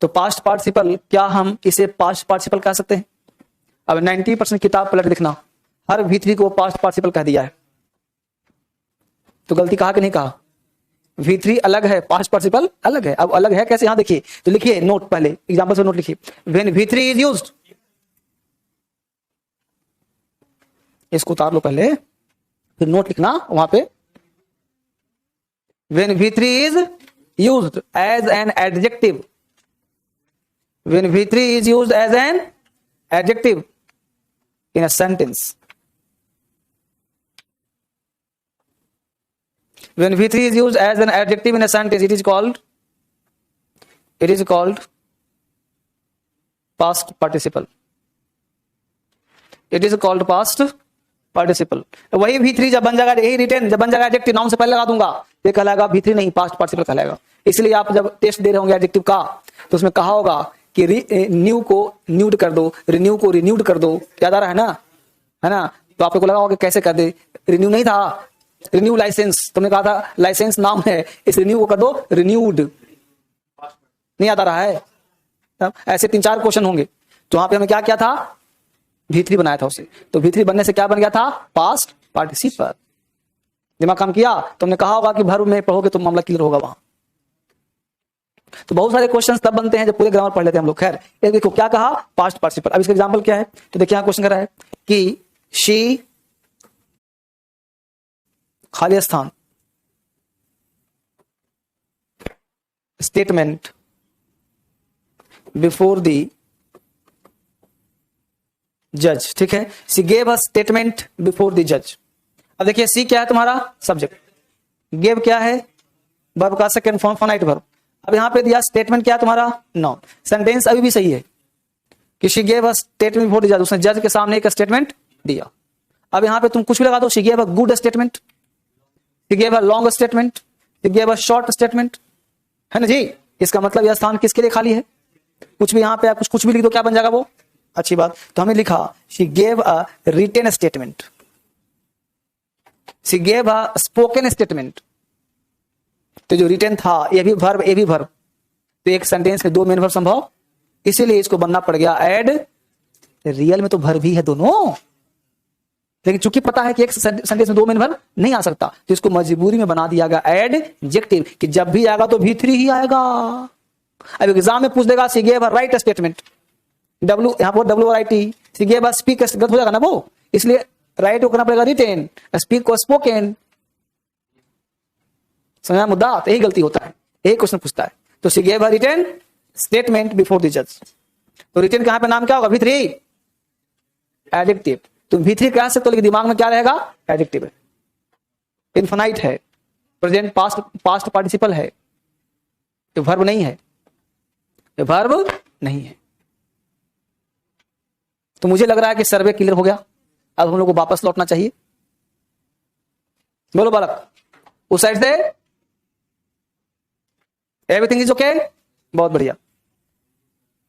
तो पास्ट पार्टिसिपल, क्या हम इसे पास्ट पार्टिसिपल कह सकते हैं? अब 90% किताब पलट देखना, हर V3 को पास्ट पार्टिसिपल कह दिया है। तो गलती कहा कि नहीं कहा? V3 अलग है, पास्ट पार्टिसिपल अलग है। अब अलग है कैसे? यहां देखिए, तो लिखिए नोट, पहले एग्जांपल से नोट लिखिए। व्हेन V3 इज यूज्ड, इसको उतार लो पहले, फिर नोट लिखना वहां पे। When V3 is used as an adjective, when V3 is used as an adjective in a sentence, when V3 is used as an adjective in a sentence, it is called past participle. It is called past participle. वही V3 जब बन जाएगा, यही रिटेन जब बन जाएगा एडजेक्टिव, नाउन से पहले लगा दूंगा, ये कहलाएगा V3 नहीं, पास्ट पार्टिसिपल कहलाएगा। इसलिए आप जब टेस्ट दे रहे होंगे एडजेक्टिव का, तो उसमें कहा होगा कि न्यू को न्यूड कर दो, रिन्यू को रिन्यूड कर दो। याद आ रहा है ना? तो आप लोग को लगा होगा कैसे कर दे, रिन्यू नहीं था, रिन्यू लाइसेंस, तुमने कहा था लाइसेंस नाम है, इस रिन्यू को कर दो रिन्यूड। नहीं याद आ रहा है? ऐसे 3-4 क्वेश्चन होंगे। तो वहां पे हमें क्या किया था? V3 बनाया था उसे। तो V3 बनने से क्या बन गया था? Past participle. दिमाग काम किया? तुमने कहा होगा कि वर्ब में पढ़ोगे तो मामला क्लियर होगा वहां। तो बहुत सारे क्वेश्चंस तब बनते हैं जब पूरे ग्रामर पढ़ लेते हैं हम लोग। खैर, ये देखो क्या कहा? Past participle. अब इसका एग्जांपल क्या है? तो देखिए यहां क्वेश्चन कर रहा है कि शी, खाली स्थान, स्टेटमेंट बिफोर द जज। ठीक है, सी gave a statement before the जज। अब देखिए सी क्या है तुम्हारा? सब्जेक्ट। गेव क्या है? वर्ब का सेकंड फॉर्म, फाइनाइट वर्ब। अब यहां पे दिया स्टेटमेंट क्या है तुम्हारा? नाउन। सेंटेंस अभी भी सही है कि she gave a statement before the जज, उसने जज के सामने एक स्टेटमेंट दिया। अब यहां पे तुम कुछ भी लगा दो, she gave a good statement, she gave a long statement, she gave a short statement, है ना जी? इसका मतलब यह स्थान किसके लिए खाली है? कुछ भी यहां पे आप कुछ भी लिख दो, क्या बन जाएगा वो? अच्छी बात। तो हमने लिखा she gave a written statement, she gave a spoken statement. तो जो रिटेन था ये भी वर्ब, ये भी वर्ब, तो एक सेंटेंस में 2 मेन वर्ब संभव, इसीलिए इसको बनना पड़ गया ऐड। रियल में तो वर्ब भी है दोनों, लेकिन चूंकि पता है कि एक सेंटेंस में 2 मेन वर्ब नहीं आ सकता, तो इसको मजबूरी में बना दिया गया एडजेक्टिव, कि जब भी आएगा तो V3 ही आएगा। अब एग्जाम में पूछ देगा सी gave a right statement, W यहां पर WRIT, सी गेव अ स्पीक, गलत हो जाएगा ना वो, इसलिए राइट को करना पड़ेगा रिटेन, स्पीक को स्पोकन। समझा मुद्दा? तो यही गलती होता है, यही क्वेश्चन पूछता है। तो she gave a written statement before the जज। तो रिटेन कहां पे नाम क्या होगा? V3 adjective. तुम V3 कह सकते हो, लेकिन दिमाग में क्या रहेगा? एडजेक्टिव है, इनफिनाइट है, प्रेजेंट पास्ट पार्टिसिपल है, ये वर्ब नहीं है, ये वर्ब नहीं है। तो मुझे लग रहा है कि सर्वे क्लियर हो गया। अब हम लोग को वापस लौटना चाहिए। बोलो बालक, उस साइड से एवरीथिंग इज ओके? बहुत बढ़िया,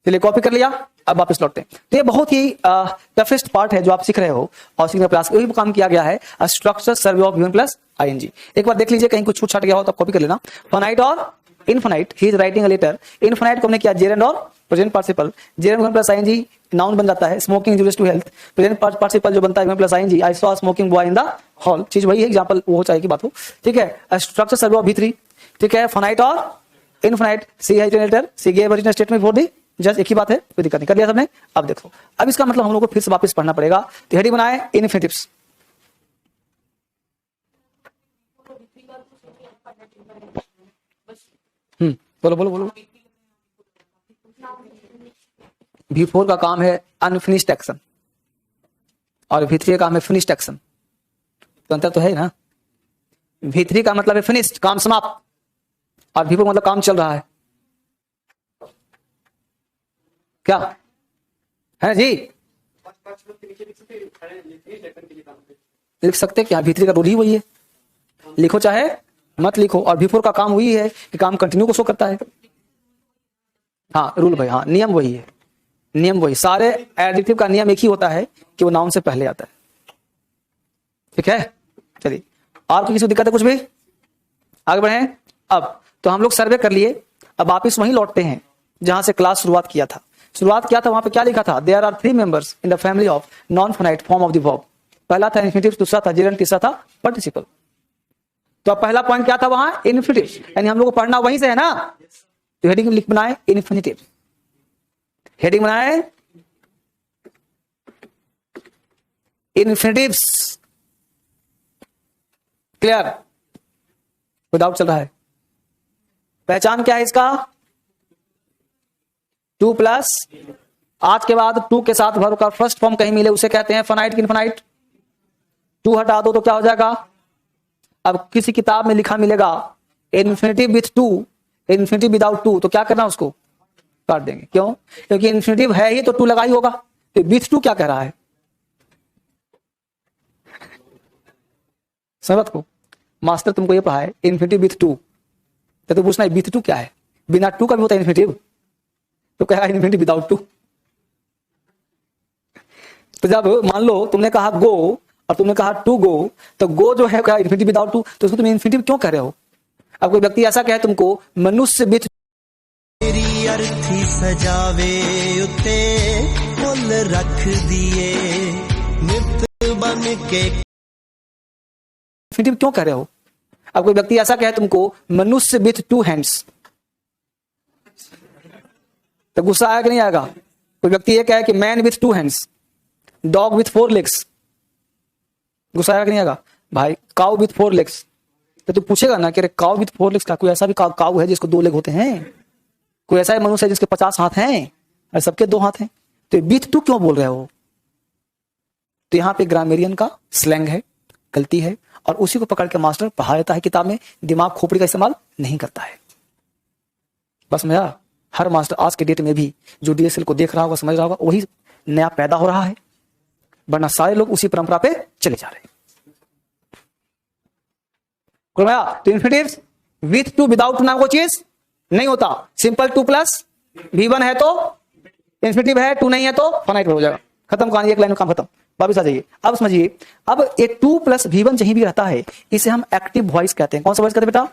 चलिए कॉपी कर लिया। अब वापस लौटते हैं। तो ये बहुत ही टफेस्ट पार्ट है जो आप सीख रहे हो, और सीखने क्लास वही काम किया गया है, structure survey of human plus I N G. एक बार देख लीजिए, कहीं कुछ छूट छाट गया हो तो कॉपी कर लेना। फाइनाइट और infinite, he is writing a letter. Infinite को हमने किया जेरेंड और present participle, gerund plus I N G noun बन जाता है, smoking injurious to health. Present participle जो बनता है plus I N G, I saw smoking boy in the hall. चीज वही है, एग्जांपल वो चाहे की बात हो। ठीक है, स्ट्रक्चर सर्वे ऑफ V3। ठीक है, फाइनाइट और infinite, she has letter, she gave a written statement for the just, एक ही बात है, कोई दिक्कत नहीं। कर लिया सबने? अब देखो, अब इसका मतलब हम लोग को फिर से वापस पढ़ना पड़ेगा। तो हेडिंग बनाए इनफिनिटिव्स। बोलो बोलो बोलो। V4 का काम है अनफिनिश्ड एक्शन और V3 का काम है फिनिश्ड एक्शन। तो अंतर तो है ना। V3 का मतलब है फिनिश्ड, काम समाप्त, और V4 मतलब काम चल रहा है। क्या है जी? लिख सकते क्या? V3 का रूल ही वही है, लिखो चाहे मत लिखो। और V4 का काम वही है कि काम कंटिन्यू को शो करता है। हाँ रूल भाई, हाँ नियम वही है, नियम वही। सारे एडजेक्टिव का नियम एक ही होता है कि वो नाउन से पहले आता है। ठीक है, चलिए। और किसी को दिक्कत है कुछ भी? आगे बढ़े। अब तो हम लोग सर्वे कर लिए, अब वापिस वहीं लौटते हैं जहां से क्लास शुरुआत किया था। वहां पे क्या लिखा था? There are 3 members in the family of non finite form of the verb. पहला था इन्फिनिटिव, दूसरा था जेरेंड, तीसरा था पार्टिसिपल। तो अब पहला पॉइंट क्या था वहां? इन्फिनिटिव, यानी हम लोग को पढ़ना वहीं से है ना। तो हेडिंग लिख बनाए इन्फिनिटिव, हेडिंग बनाए इन्फिनिटिव्स। क्लियर? कोई डाउट चल रहा है? पहचान क्या है इसका? 2 प्लस, आज के बाद 2 के साथ वर्ब का फर्स्ट फॉर्म कहीं मिले उसे कहते हैं फाइनाइट इनफाइनाइट। 2 हटा दो तो क्या हो जाएगा? अब किसी किताब में लिखा मिलेगा इन्फिनिटिव विथ 2, इन्फिनिटिव विदाउट 2, तो क्या करना उसको काट देंगे। क्यों? क्योंकि इन्फिनिटिव है ही तो 2 लगा ही होगा। तो विथ 2 क्या कह रहा है? समझ को मास्टर तुमको ये पढ़ा है इन्फिनिटिव विथ 2, तो पूछना है विथ 2 क्या है? बिना 2 का भी होता है इन्फिनिटिव, तो कहेगा इन्फिनिटिव विदाउट 2। तो जब मान लो तुमने कहा गो और तुमने कहा टू गो, तो गो जो है क्या इन्फिनिटिव विदाउट 2, तो उसको तुम इन्फिनिटिव क्यों कह रहे हो? अब कोई व्यक्ति ऐसा कहे तुमको मनुष्य विथ तेरी अर्थी सजावे उते फुल रख दिए नित बन के, इन्फिनिटिव क्यों कह रहे हो? अब कोई व्यक्ति ऐसा कहे तुमको मनुष्य विथ 2 हैंड्स, तो गुस्सा आएगा कि नहीं आएगा? कोई व्यक्ति ये कहे कि man with 2 hands, dog with 4 legs, गुस्सा आएगा कि नहीं आएगा? भाई काउ विथ 4 लेग्स, तो तू पूछेगा ना कि अरे काउ विथ 4 लेग्स का कोई ऐसा भी काउ है जिसको 2 लेग होते हैं? कोई ऐसा मनुष्य है जिसके 50 हाथ हैं और सबके 2 हाथ हैं? तो विथ 2 क्यों बोल रहे हो? तो यहां पे ग्रामेरियन का स्लैंग है, गलती है, और उसी को पकड़ के मास्टर पढ़ा देता है किताब में, दिमाग खोपड़ी का इस्तेमाल नहीं करता है। बस मेरा हर मास्टर आज के डेट में भी जो डीएसएल को देख रहा होगा, समझ रहा होगा, वही नया पैदा हो रहा है, वरना सारे लोग उसी परंपरा पे चले जा रहे हैं। तो इन्फिनिटिव्स विथ 2 विदाउट 2 नाम को चीज नहीं होता। सिंपल 2 प्लस V1 है तो इन्फिनिटिव है, 2 नहीं है तो फाइनाइट हो जाएगा। खत्म कहानी, एक लाइन में काम खत्म। वापिस आ जाइए। अब समझिए, अब एक 2 प्लस V1 कहीं भी रहता है, इसे हम एक्टिव वॉइस कहते हैं। कौन सा वॉइस कहते हैं बेटा?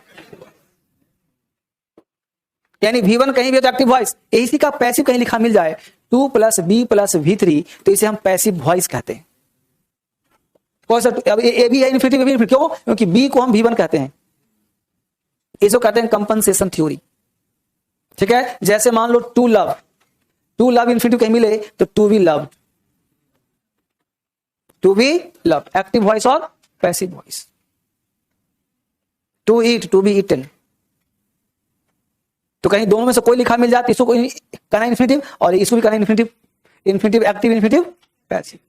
यानी V1 कहीं भी तो एक्टिव वॉइस। इसी का पैसिव कहीं लिखा मिल जाए 2 प्लस B प्लस V3, तो इसे हम पैसिव वॉइस कहते हैं। कौन सा? अब ए भी है इन्फिनिटिव, क्यों? क्योंकि B को हम V1 कहते हैं। इसको कहते हैं कंपनसेशन थ्योरी। ठीक है, जैसे मान लो टू लव इन्फिनिटिव कहीं मिले तो to be love, active voice और passive voice. To eat, to be eaten, तो कहीं दोनों में से कोई लिखा मिल जाए, इसको कोई कहना इन्फिनिटिव और इसको भी कहना इन्फिनिटिव एक्टिव, इन्फिनिटिव पैसिव।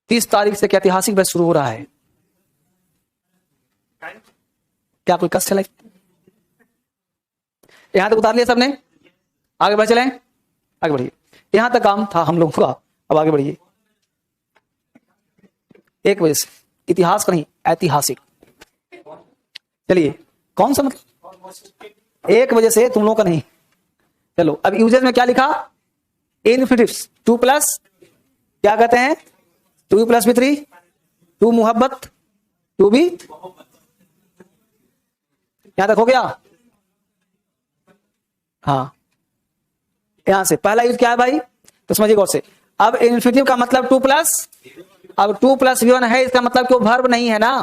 तीस तारीख से क्या ऐतिहासिक बैच शुरू हो रहा है? क्या कोई कष्ट चला? यहां तक उतार लिया सबने? आगे बढ़ चलें, आगे बढ़िए। यहां तक काम था हम लोगों का, अब आगे बढ़िए। 1 बजे से इतिहास का नहीं, ऐतिहासिक। चलिए, कौन सा मतलब 1 बजे से तुम लोगों का नहीं। चलो, अब यूजेस में क्या लिखा? इन्फिनिटिव्स 2 प्लस क्या कहते हैं? 2 प्लस V3, 2 मोहब्बत, 2 भी। यहां तक हो गया? हाँ, यहां से पहला यूज क्या है भाई? तो समझिए गौर से। अब इन्फिनिटिव का मतलब 2 प्लस, अब 2 प्लस V1 है, इसका मतलब कि वो वर्ब नहीं है ना,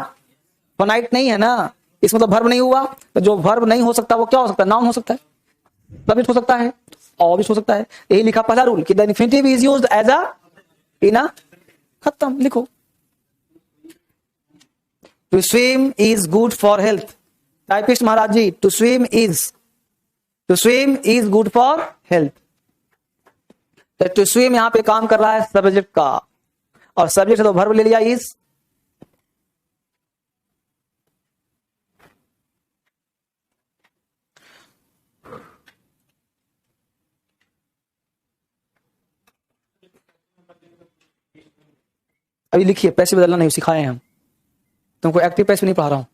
फाइनाइट नहीं है ना, इस मतलब वर्ब नहीं हुआ। तो जो वर्ब नहीं हो सकता वो क्या हो सकता है? नाउन हो सकता है, सब्जेक्ट हो सकता है, ऑब्जेक्ट हो सकता है। यही लिखा पहला रूल कि the infinitive is used as a इन अ खत्म, लिखो। To swim is good for health. Typist महाराज जी, to swim is good for health. तो टू स्विम यहां पे काम कर रहा है सब्जेक्ट का, और सब्जेक्ट तो वर्ब ले लिया इज। अभी लिखिए, पैसे बदलना नहीं सिखाए हैं हम, तुमको एक्टिव पैसे नहीं पढ़ा रहा हूं।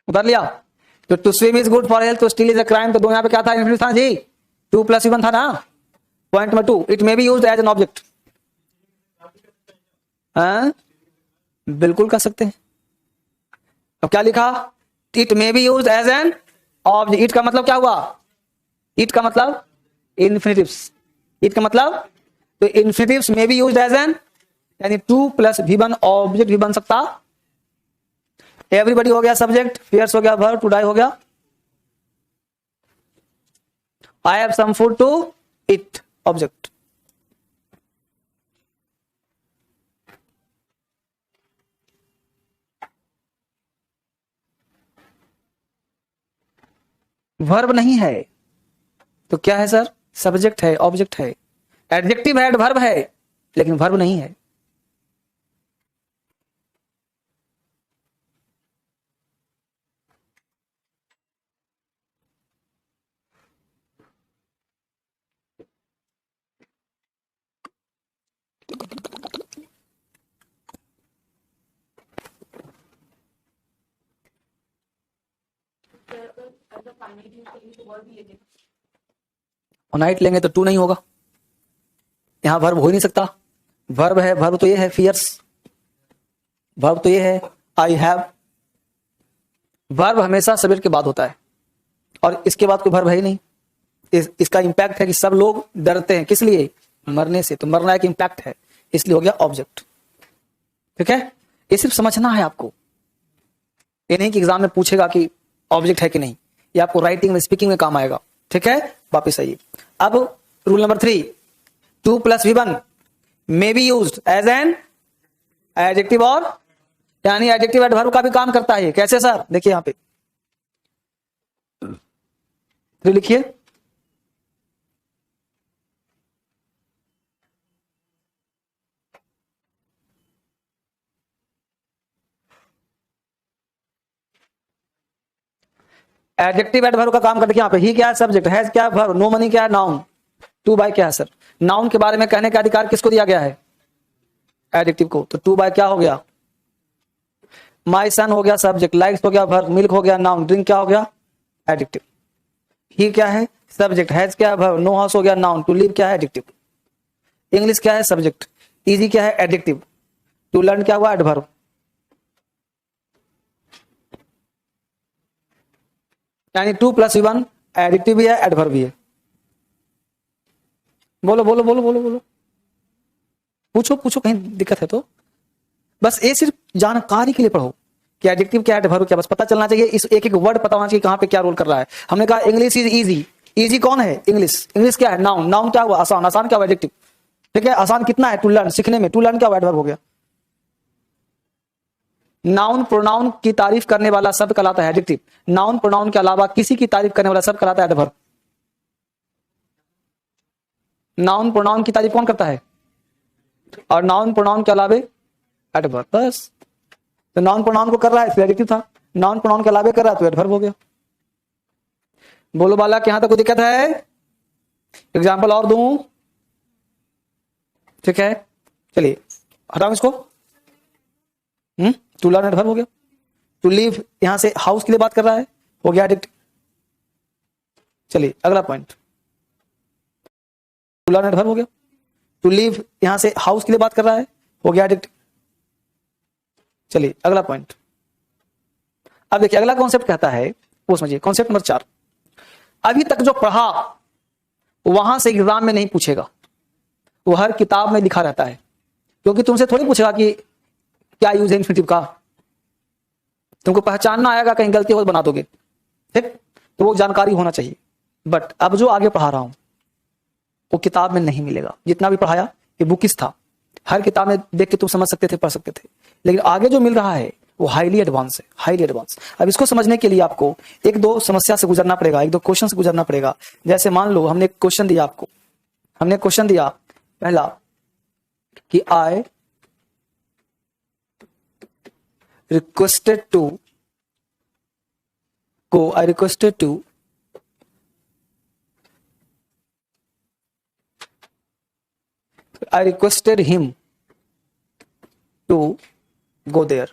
उतार लिया। तो to swim is good for health, तो स्टिल इज अ क्राइम, तो दो यहां पे क्या था, इंफिनिटिव था जी, 2 + 1 था ना, पॉइंट में 2। It may be used as an object. बिल्कुल कर सकते हैं। अब क्या लिखा, it may be used as an object. It का मतलब क्या हुआ, इट का मतलब इन्फिनिटिव्स, इट का मतलब तो infinitives may be used as an, यानी 2 + V1 ऑब्जेक्ट भी बन सकता। एवरीबडी हो गया सब्जेक्ट, फियर्स हो गया वर्ब, टू डाई हो गया, I have some food to eat object. Verb नहीं है तो क्या है सर, सब्जेक्ट है, ऑब्जेक्ट है। एडजेक्टिव है, एडवर्ब है, लेकिन वर्ब नहीं है। और नाइट लेंगे तो 2 नहीं होगा, यहां वर्ब हो ही नहीं सकता। वर्ब है, वर्ब तो ये है फियर्स, वर्ब तो ये है आई हैव। वर्ब हमेशा सब्जेक्ट के बाद होता है, और इसके बाद कोई वर्ब है ही नहीं। इसका इंपैक्ट है कि सब लोग डरते हैं, किस लिए, मरने से। तो मरना एक इंपैक्ट है, इसलिए हो गया ऑब्जेक्ट। ठीक है, ये सिर्फ समझना है आपको, ये नहीं कि एग्जाम में पूछेगा कि ऑब्जेक्ट है कि नहीं, ये आपको राइटिंग में, स्पीकिंग में काम आएगा। ठीक है, वापिस आइए। अब rule number 3, 2 + V1 may be used as an adjective, और यानी एडजेक्टिव एडवर्ब का भी काम करता है। कैसे सर, देखिए यहां पे 3 लिखिए। एडजेक्टिव एडवर्ब का काम करते, यहाँ पे ही क्या है, सब्जेक्ट, हैज क्या है, वर्ब, नो मनी क्या है, नाउन, टू बाय क्या है सर। नाउन के बारे में कहने का अधिकार किसको दिया गया है, एडजेक्टिव को। तो 2 बाय क्या हो गया, माई सन हो गया सब्जेक्ट, लाइक्स हो गया वर्ब, मिल्क हो गया नाउन, ड्रिंक क्या हो गया, एडजेक्टिव। ही क्या है, सब्जेक्ट, हैज क्या है वर्ब, नो हाउस हो गया नाउन, टू लिव क्या है, एडजेक्टिव। इंग्लिश क्या है, सब्जेक्ट, इजी क्या है, एडजेक्टिव, टू लर्न क्या हुआ, एडवर्ब। यानी 2 + V1 एडजेक्टिव भी है, एडवर्ब भी है। बोलो बोलो बोलो बोलो बोलो, पूछो पूछो, कहीं दिक्कत है तो। बस ये सिर्फ जानकारी के लिए पढ़ो कि एडजेक्टिव क्या है, एडवर्ब क्या, बस पता चलना चाहिए। इस एक एक वर्ड पता होना चाहिए कहां पे क्या रोल कर रहा है। हमने कहा इंग्लिश इज इजी, इजी कौन है, इंग्लिश। इंग्लिश क्या है, नाउन, नाउन क्या हुआ, आसान, आसान क्या हुआ, एडजेक्टिव। ठीक है, आसान कितना है, टू लर्न, सीखने में, टू लर्न क्या हुआ, एडवर्ब हो गया। नाउन प्रोनाउन की तारीफ करने वाला शब्द कहलाता है एडजेक्टिव। नाउन प्रोनाउन के अलावा किसी की तारीफ करने वाला शब्द कहलाता है एडवर्ब। नाउन प्रोनाउन की तारीफ कौन करता है, और नाउन प्रोनाउन के अलावे एडवर्ब, बस। तो नाउन प्रोनाउन को कर रहा है इसलिए एडजेक्टिव था, नाउन प्रोनाउन के अलावे कर रहा है तो एडवर्ब हो गया। बोलो बालक, यहां तक कोई दिक्कत है, एग्जाम्पल और दूं। ठीक है, चलिए हटाओ इसको। टू लर्न एडवर्ब हो गया। टू लीव यहां से हाउस के लिए बात कर रहा है, हो गया एडजेक्टिव। चलिए अगला पॉइंट, टू लर्न घर हो गया, टू लीव यहां से हाउस के लिए बात कर रहा है, हो गया एडिक्ट। चलिए अगला पॉइंट। अब देखिए अगला कॉन्सेप्ट कहता है, वो समझिए कॉन्सेप्ट नंबर 4। अभी तक जो पढ़ा वहां से एग्जाम में नहीं पूछेगा, वो हर किताब में लिखा रहता है, क्योंकि तुमसे थोड़ी पूछेगा कि क्या यूज है इन्फिनिटिव का, तुमको पहचानना आएगा, कहीं गलती हो तो बना दोगे, ठीक, तो वो जानकारी होना चाहिए। बट अब जो आगे पढ़ा रहा हूं वो किताब में नहीं मिलेगा। जितना भी पढ़ाया ये बुकिस था, हर किताब में देख के तुम समझ सकते थे, पढ़ सकते थे, लेकिन आगे जो मिल रहा है वो हाईली एडवांस है, हाईली एडवांस। अब इसको समझने के लिए आपको एक दो समस्या से गुजरना पड़ेगा, एक दो क्वेश्चन से गुजरना पड़ेगा। जैसे मान लो हमने क्वेश्चन दिया आपको, हमने क्वेश्चन दिया पहला कि I requested to go, I requested him to go there.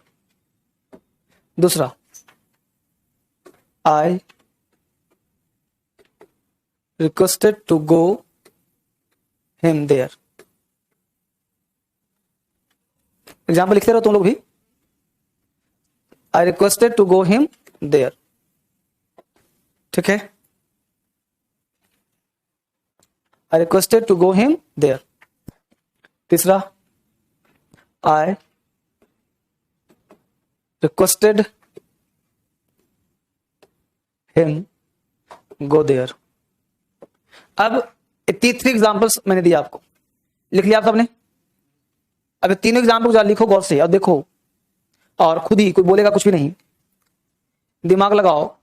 दूसरा, I requested to go him there. Example लिखते रहो तुम लोग भी। I requested to go him there. ठीक है, I requested to go him there. तीसरा, I requested him go there. अब 3 एग्जाम्पल्स मैंने दिया आपको, लिख लिया आप सबने। अब तीनों एग्जाम्पल जरा लिखो गौर से और देखो, और खुद ही, कोई बोलेगा कुछ भी नहीं, दिमाग लगाओ,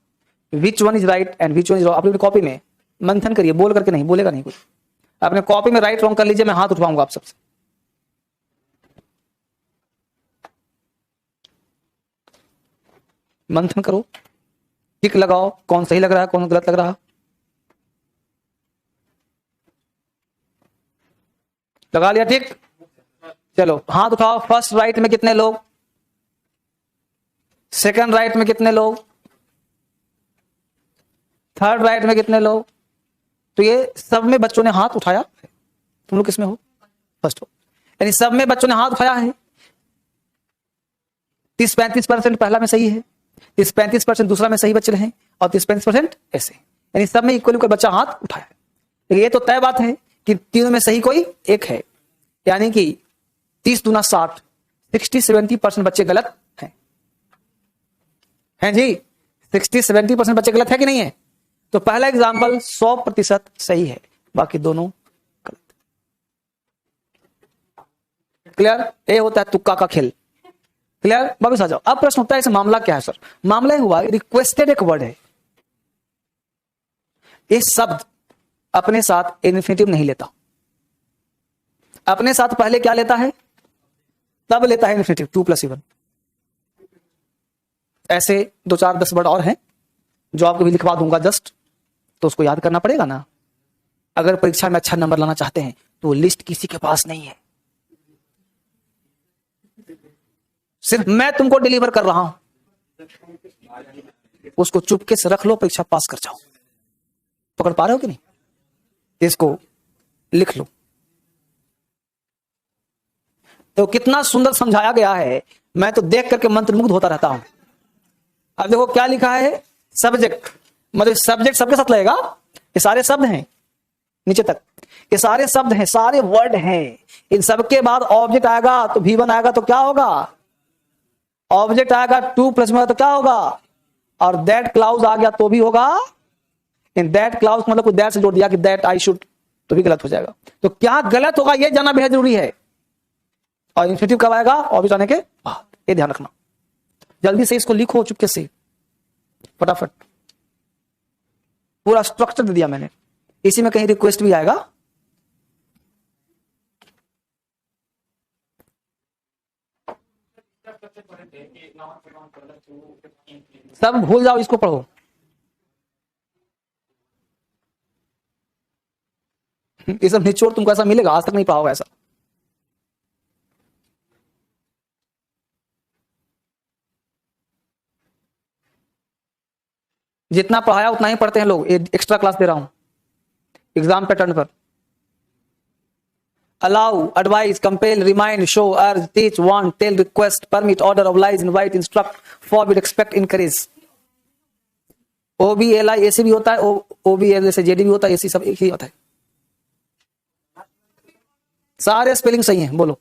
which one is right and which one is wrong. अपनी कॉपी में मंथन करिए, बोल करके नहीं, बोलेगा नहीं कुछ, अपने कॉपी में राइट रॉन्ग कर लीजिए, मैं हाथ उठवाऊंगा आप सबसे। मंथन करो, टिक लगाओ, कौन सही लग रहा है कौन गलत लग रहा है, लगा लिया, ठीक। चलो हाथ उठाओ, फर्स्ट राइट में कितने लोग, सेकंड राइट में कितने लोग, थर्ड राइट में कितने लोग। तो ये सब में बच्चों ने हाथ उठाया, तुम लोग किसमें हो, फर्स्ट हो, यानी सब में बच्चों ने हाथ उठाया है। 30-35% पहला में सही है, 30-35% दूसरा में सही बच्चे रहे, और 30-35% ऐसे, यानी सब में इक्वल बच्चा हाथ उठाया है। लेकिन ये तो तय बात है कि तीनों में सही कोई एक है, यानी कि 30 दूना 60, 60-70% बच्चे गलत हैं जी, 60-70% बच्चे गलत है कि नहीं है। तो पहला एग्जाम्पल 100% सही है, बाकी दोनों गलत। क्लियर, ये होता है तुक्का का खेल। क्लियर, वापस आ जाओ। अब प्रश्न उठता है इस मामला क्या है सर। मामला हुआ रिक्वेस्टेड एक वर्ड है, ये शब्द अपने साथ इन्फिनिटिव नहीं लेता, अपने साथ पहले क्या लेता है, तब लेता है इन्फिनिटिव 2+1। ऐसे 2-4-10 वर्ड और हैं जो आपको भी लिखवा दूंगा जस्ट, तो उसको याद करना पड़ेगा ना। अगर परीक्षा में अच्छा नंबर लाना चाहते हैं तो वो लिस्ट किसी के पास नहीं है, सिर्फ मैं तुमको डिलीवर कर रहा हूं, उसको चुपके से रख लो, परीक्षा पास कर जाओ। पकड़ पा रहे हो कि नहीं, इसको लिख लो। तो कितना सुंदर समझाया गया है, मैं तो देख करके मंत्रमुग्ध होता रहता हूं। अब देखो क्या लिखा है, सब्जेक्ट, मतलब सब्जेक्ट सबके साथ लगेगा, ये सारे शब्द हैं नीचे तक, ये सारे शब्द हैं, सारे वर्ड हैं। इन सबके बाद ऑब्जेक्ट आएगा, तो V1 आएगा तो क्या होगा, ऑब्जेक्ट आएगा 2+1 तो क्या होगा, और दैट क्लाउज आ गया तो भी होगा। इन दैट क्लाउज मतलब कोई दैट से जोड़ दिया कि दैट आई शुड, तो भी गलत हो जाएगा। तो क्या गलत होगा ये जानना बेहद जरूरी है। और इन्फिनिटिव कब आएगा, ऑब्जेक्ट आने के बाद, ये ध्यान रखना। जल्दी से इसको लिखो चुपके से, फटाफट। पूरा स्ट्रक्चर दे दिया मैंने, इसी में कहीं रिक्वेस्ट भी आएगा। सब भूल जाओ, इसको पढ़ो। ये सब निचोड़ तुमको ऐसा मिलेगा, आज तक नहीं पाओगे ऐसा। जितना पढ़ाया उतना ही पढ़ते हैं लोग, एक्स्ट्रा क्लास दे रहा हूं एग्जाम पैटर्न पर। allow, advise, compel, remind, show, urge, teach, want, tell, request, permit, order, oblige, invite, instruct, forbid, expect, encourage. OBLI ऐसे भी होता है, OBL जैसे JD भी होता है, ऐसे सब एक ही होता है. सारे स्पेलिंग सही हैं, बोलो.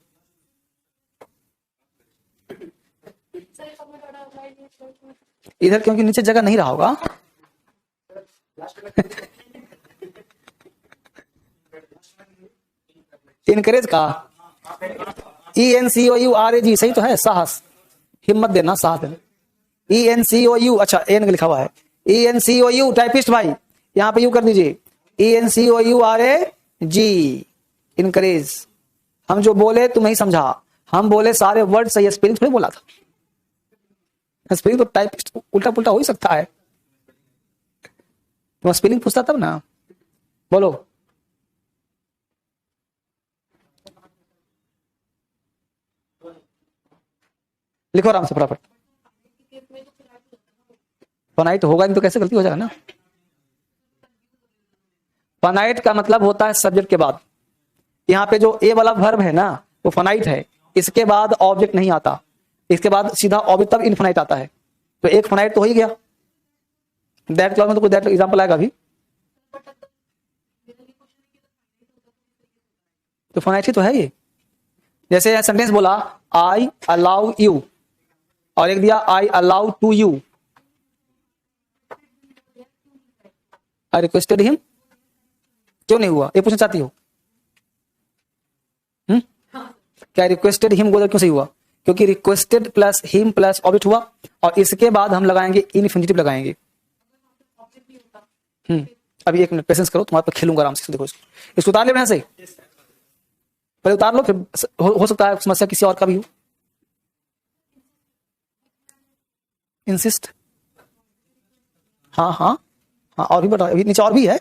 इधर क्योंकि नीचे जगह नहीं रहा होगा. इनकरेज का ENCOURAG सही तो है. साहस, हिम्मत देना, साहस देना. ENCOU, अच्छा एन लिखा हुआ है. ENCOU टाइपिस्ट भाई यहां पे यू कर दीजिए. ENCOURAG encourage. हम जो बोले तुम नहीं समझा, हम बोले सारे वर्ड सही है, स्पेलिंग थोड़ी बोला था. स्पेलिंग तो टाइपिस्ट उल्टा पुल्टा हो ही सकता है. तो स्पेलिंग पूछता तब ना. बोलो. लिखो आराम से फटाफट. फनाइट होगा नहीं तो कैसे गलती हो जाएगा ना. फनाइट का मतलब होता है सब्जेक्ट के बाद. यहाँ पे जो ए वाला वर्ब है ना वो फनाइट है. इसके बाद ऑब्जेक्ट नहीं आता, इसके बाद सीधा ऑब्जेक्ट, तब इनफाइनाइट आता है. तो एक फनाइट तो हो ही गया. दैट क्लॉज में तो कोई दैट एग्जांपल आएगा अभी तो फनाइट ही तो है ये. जैसे सेंटेंस बोला आई अलाउ यू और एक दिया I allow to you. I requested him, क्यों नहीं हुआ ये पूछना चाहती हो? क्या रिक्वेस्टेड हिम बोला क्यों सही हुआ? क्योंकि requested plus him plus object हुआ और इसके बाद हम लगाएंगे इनफिनिटिव लगाएंगे. अभी एक मिनट पेशेंस करो, तुम्हारे पर खेलूंगा आराम से. देखो इसको उतार ले से पहले उतार लो, फिर हो सकता है समस्या किसी और का भी हो. इंसिस्ट, हाँ हाँ हाँ, और भी बढ़ा, अभी नीचे और भी है.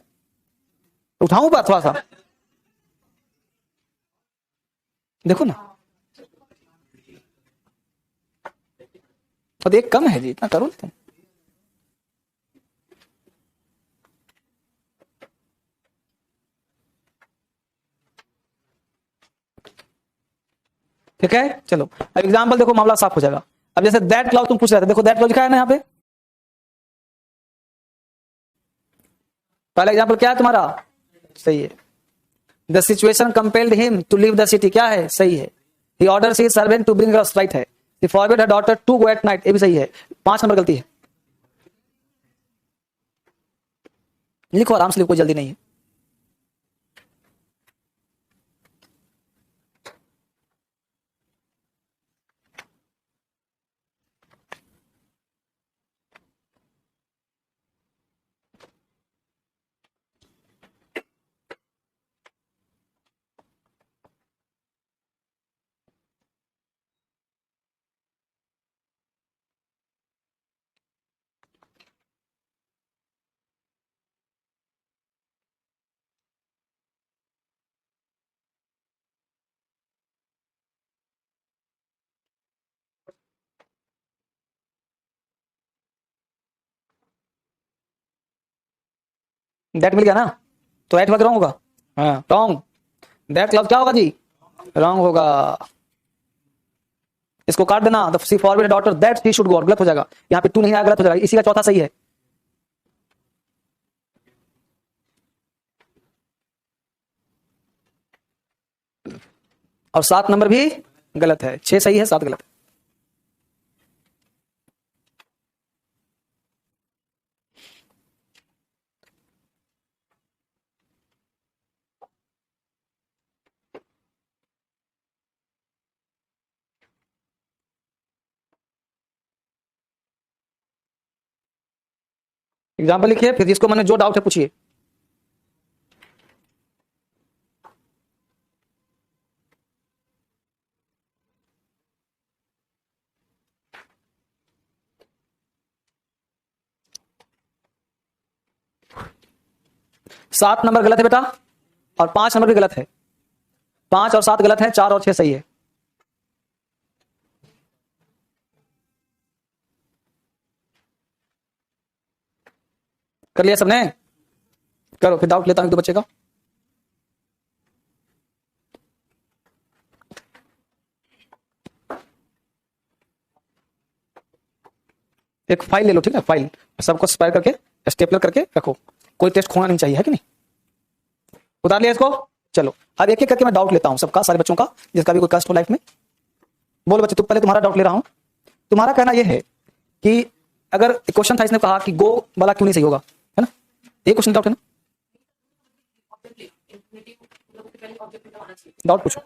उठाऊं पर थोड़ा सा देखो ना. और एक कम है जी, इतना करो ना तुम. ठीक है चलो अब एग्जांपल देखो, मामला साफ हो जाएगा. अब जैसे दैट क्लाउड तुम पूछ रहे थे, देखो दैट क्लाउड लिखा है ना यहाँ पे. पहला एग्जांपल क्या है तुम्हारा? सही है. The situation compelled him to leave the city, क्या है? सही है. He orders his servant to bring us, right है. He forbid her daughter to go at night, ये भी सही है. 5 नंबर गलती है. लिखो आराम से लिखो, कोई जल्दी नहीं है. दैट मिल गया ना, तो एट वक्त रॉन्ग होगा. हाँ रॉन्ग. दैट क्लाउड क्या होगा जी? रॉन्ग होगा. इसको काट देना. The she forbid daughter that she should go, गलत हो जाएगा. यहाँ पे टू नहीं आया, गलत हो जाएगा. इसी का चौथा सही है. और 7 नंबर भी गलत है. 6 सही है, 7 गलत है. एग्जाम्पल लिखिए, फिर जिसको मैंने जो डाउट है पूछिए. सात नंबर गलत है बेटा और 5 नंबर भी गलत है. 5 और 7 गलत है, 4 और 6 सही है. कर लिया सबने? करो फिर डाउट लेता हूं तो बच्चे का. एक फाइल ले लो, ठीक है, फाइल सबको स्पायर करके स्टेपलर करके रखो, कोई टेस्ट खोना नहीं चाहिए, है कि नहीं। उतार लिया इसको, चलो अब एक एक करके मैं डाउट लेता हूं सबका, सारे बच्चों का, जिसका भी कोई कष्ट हो लाइफ में। बोलो बच्चे, तुम पहले तुम्हारा डाउट ले रहा हूं। तुम्हारा कहना यह है कि अगर क्वेश्चन था, इसने कहा कि गो वाला क्यों नहीं सही होगा, है ना, ये क्वेश्चन डाउट है ना, डाउट पूछो।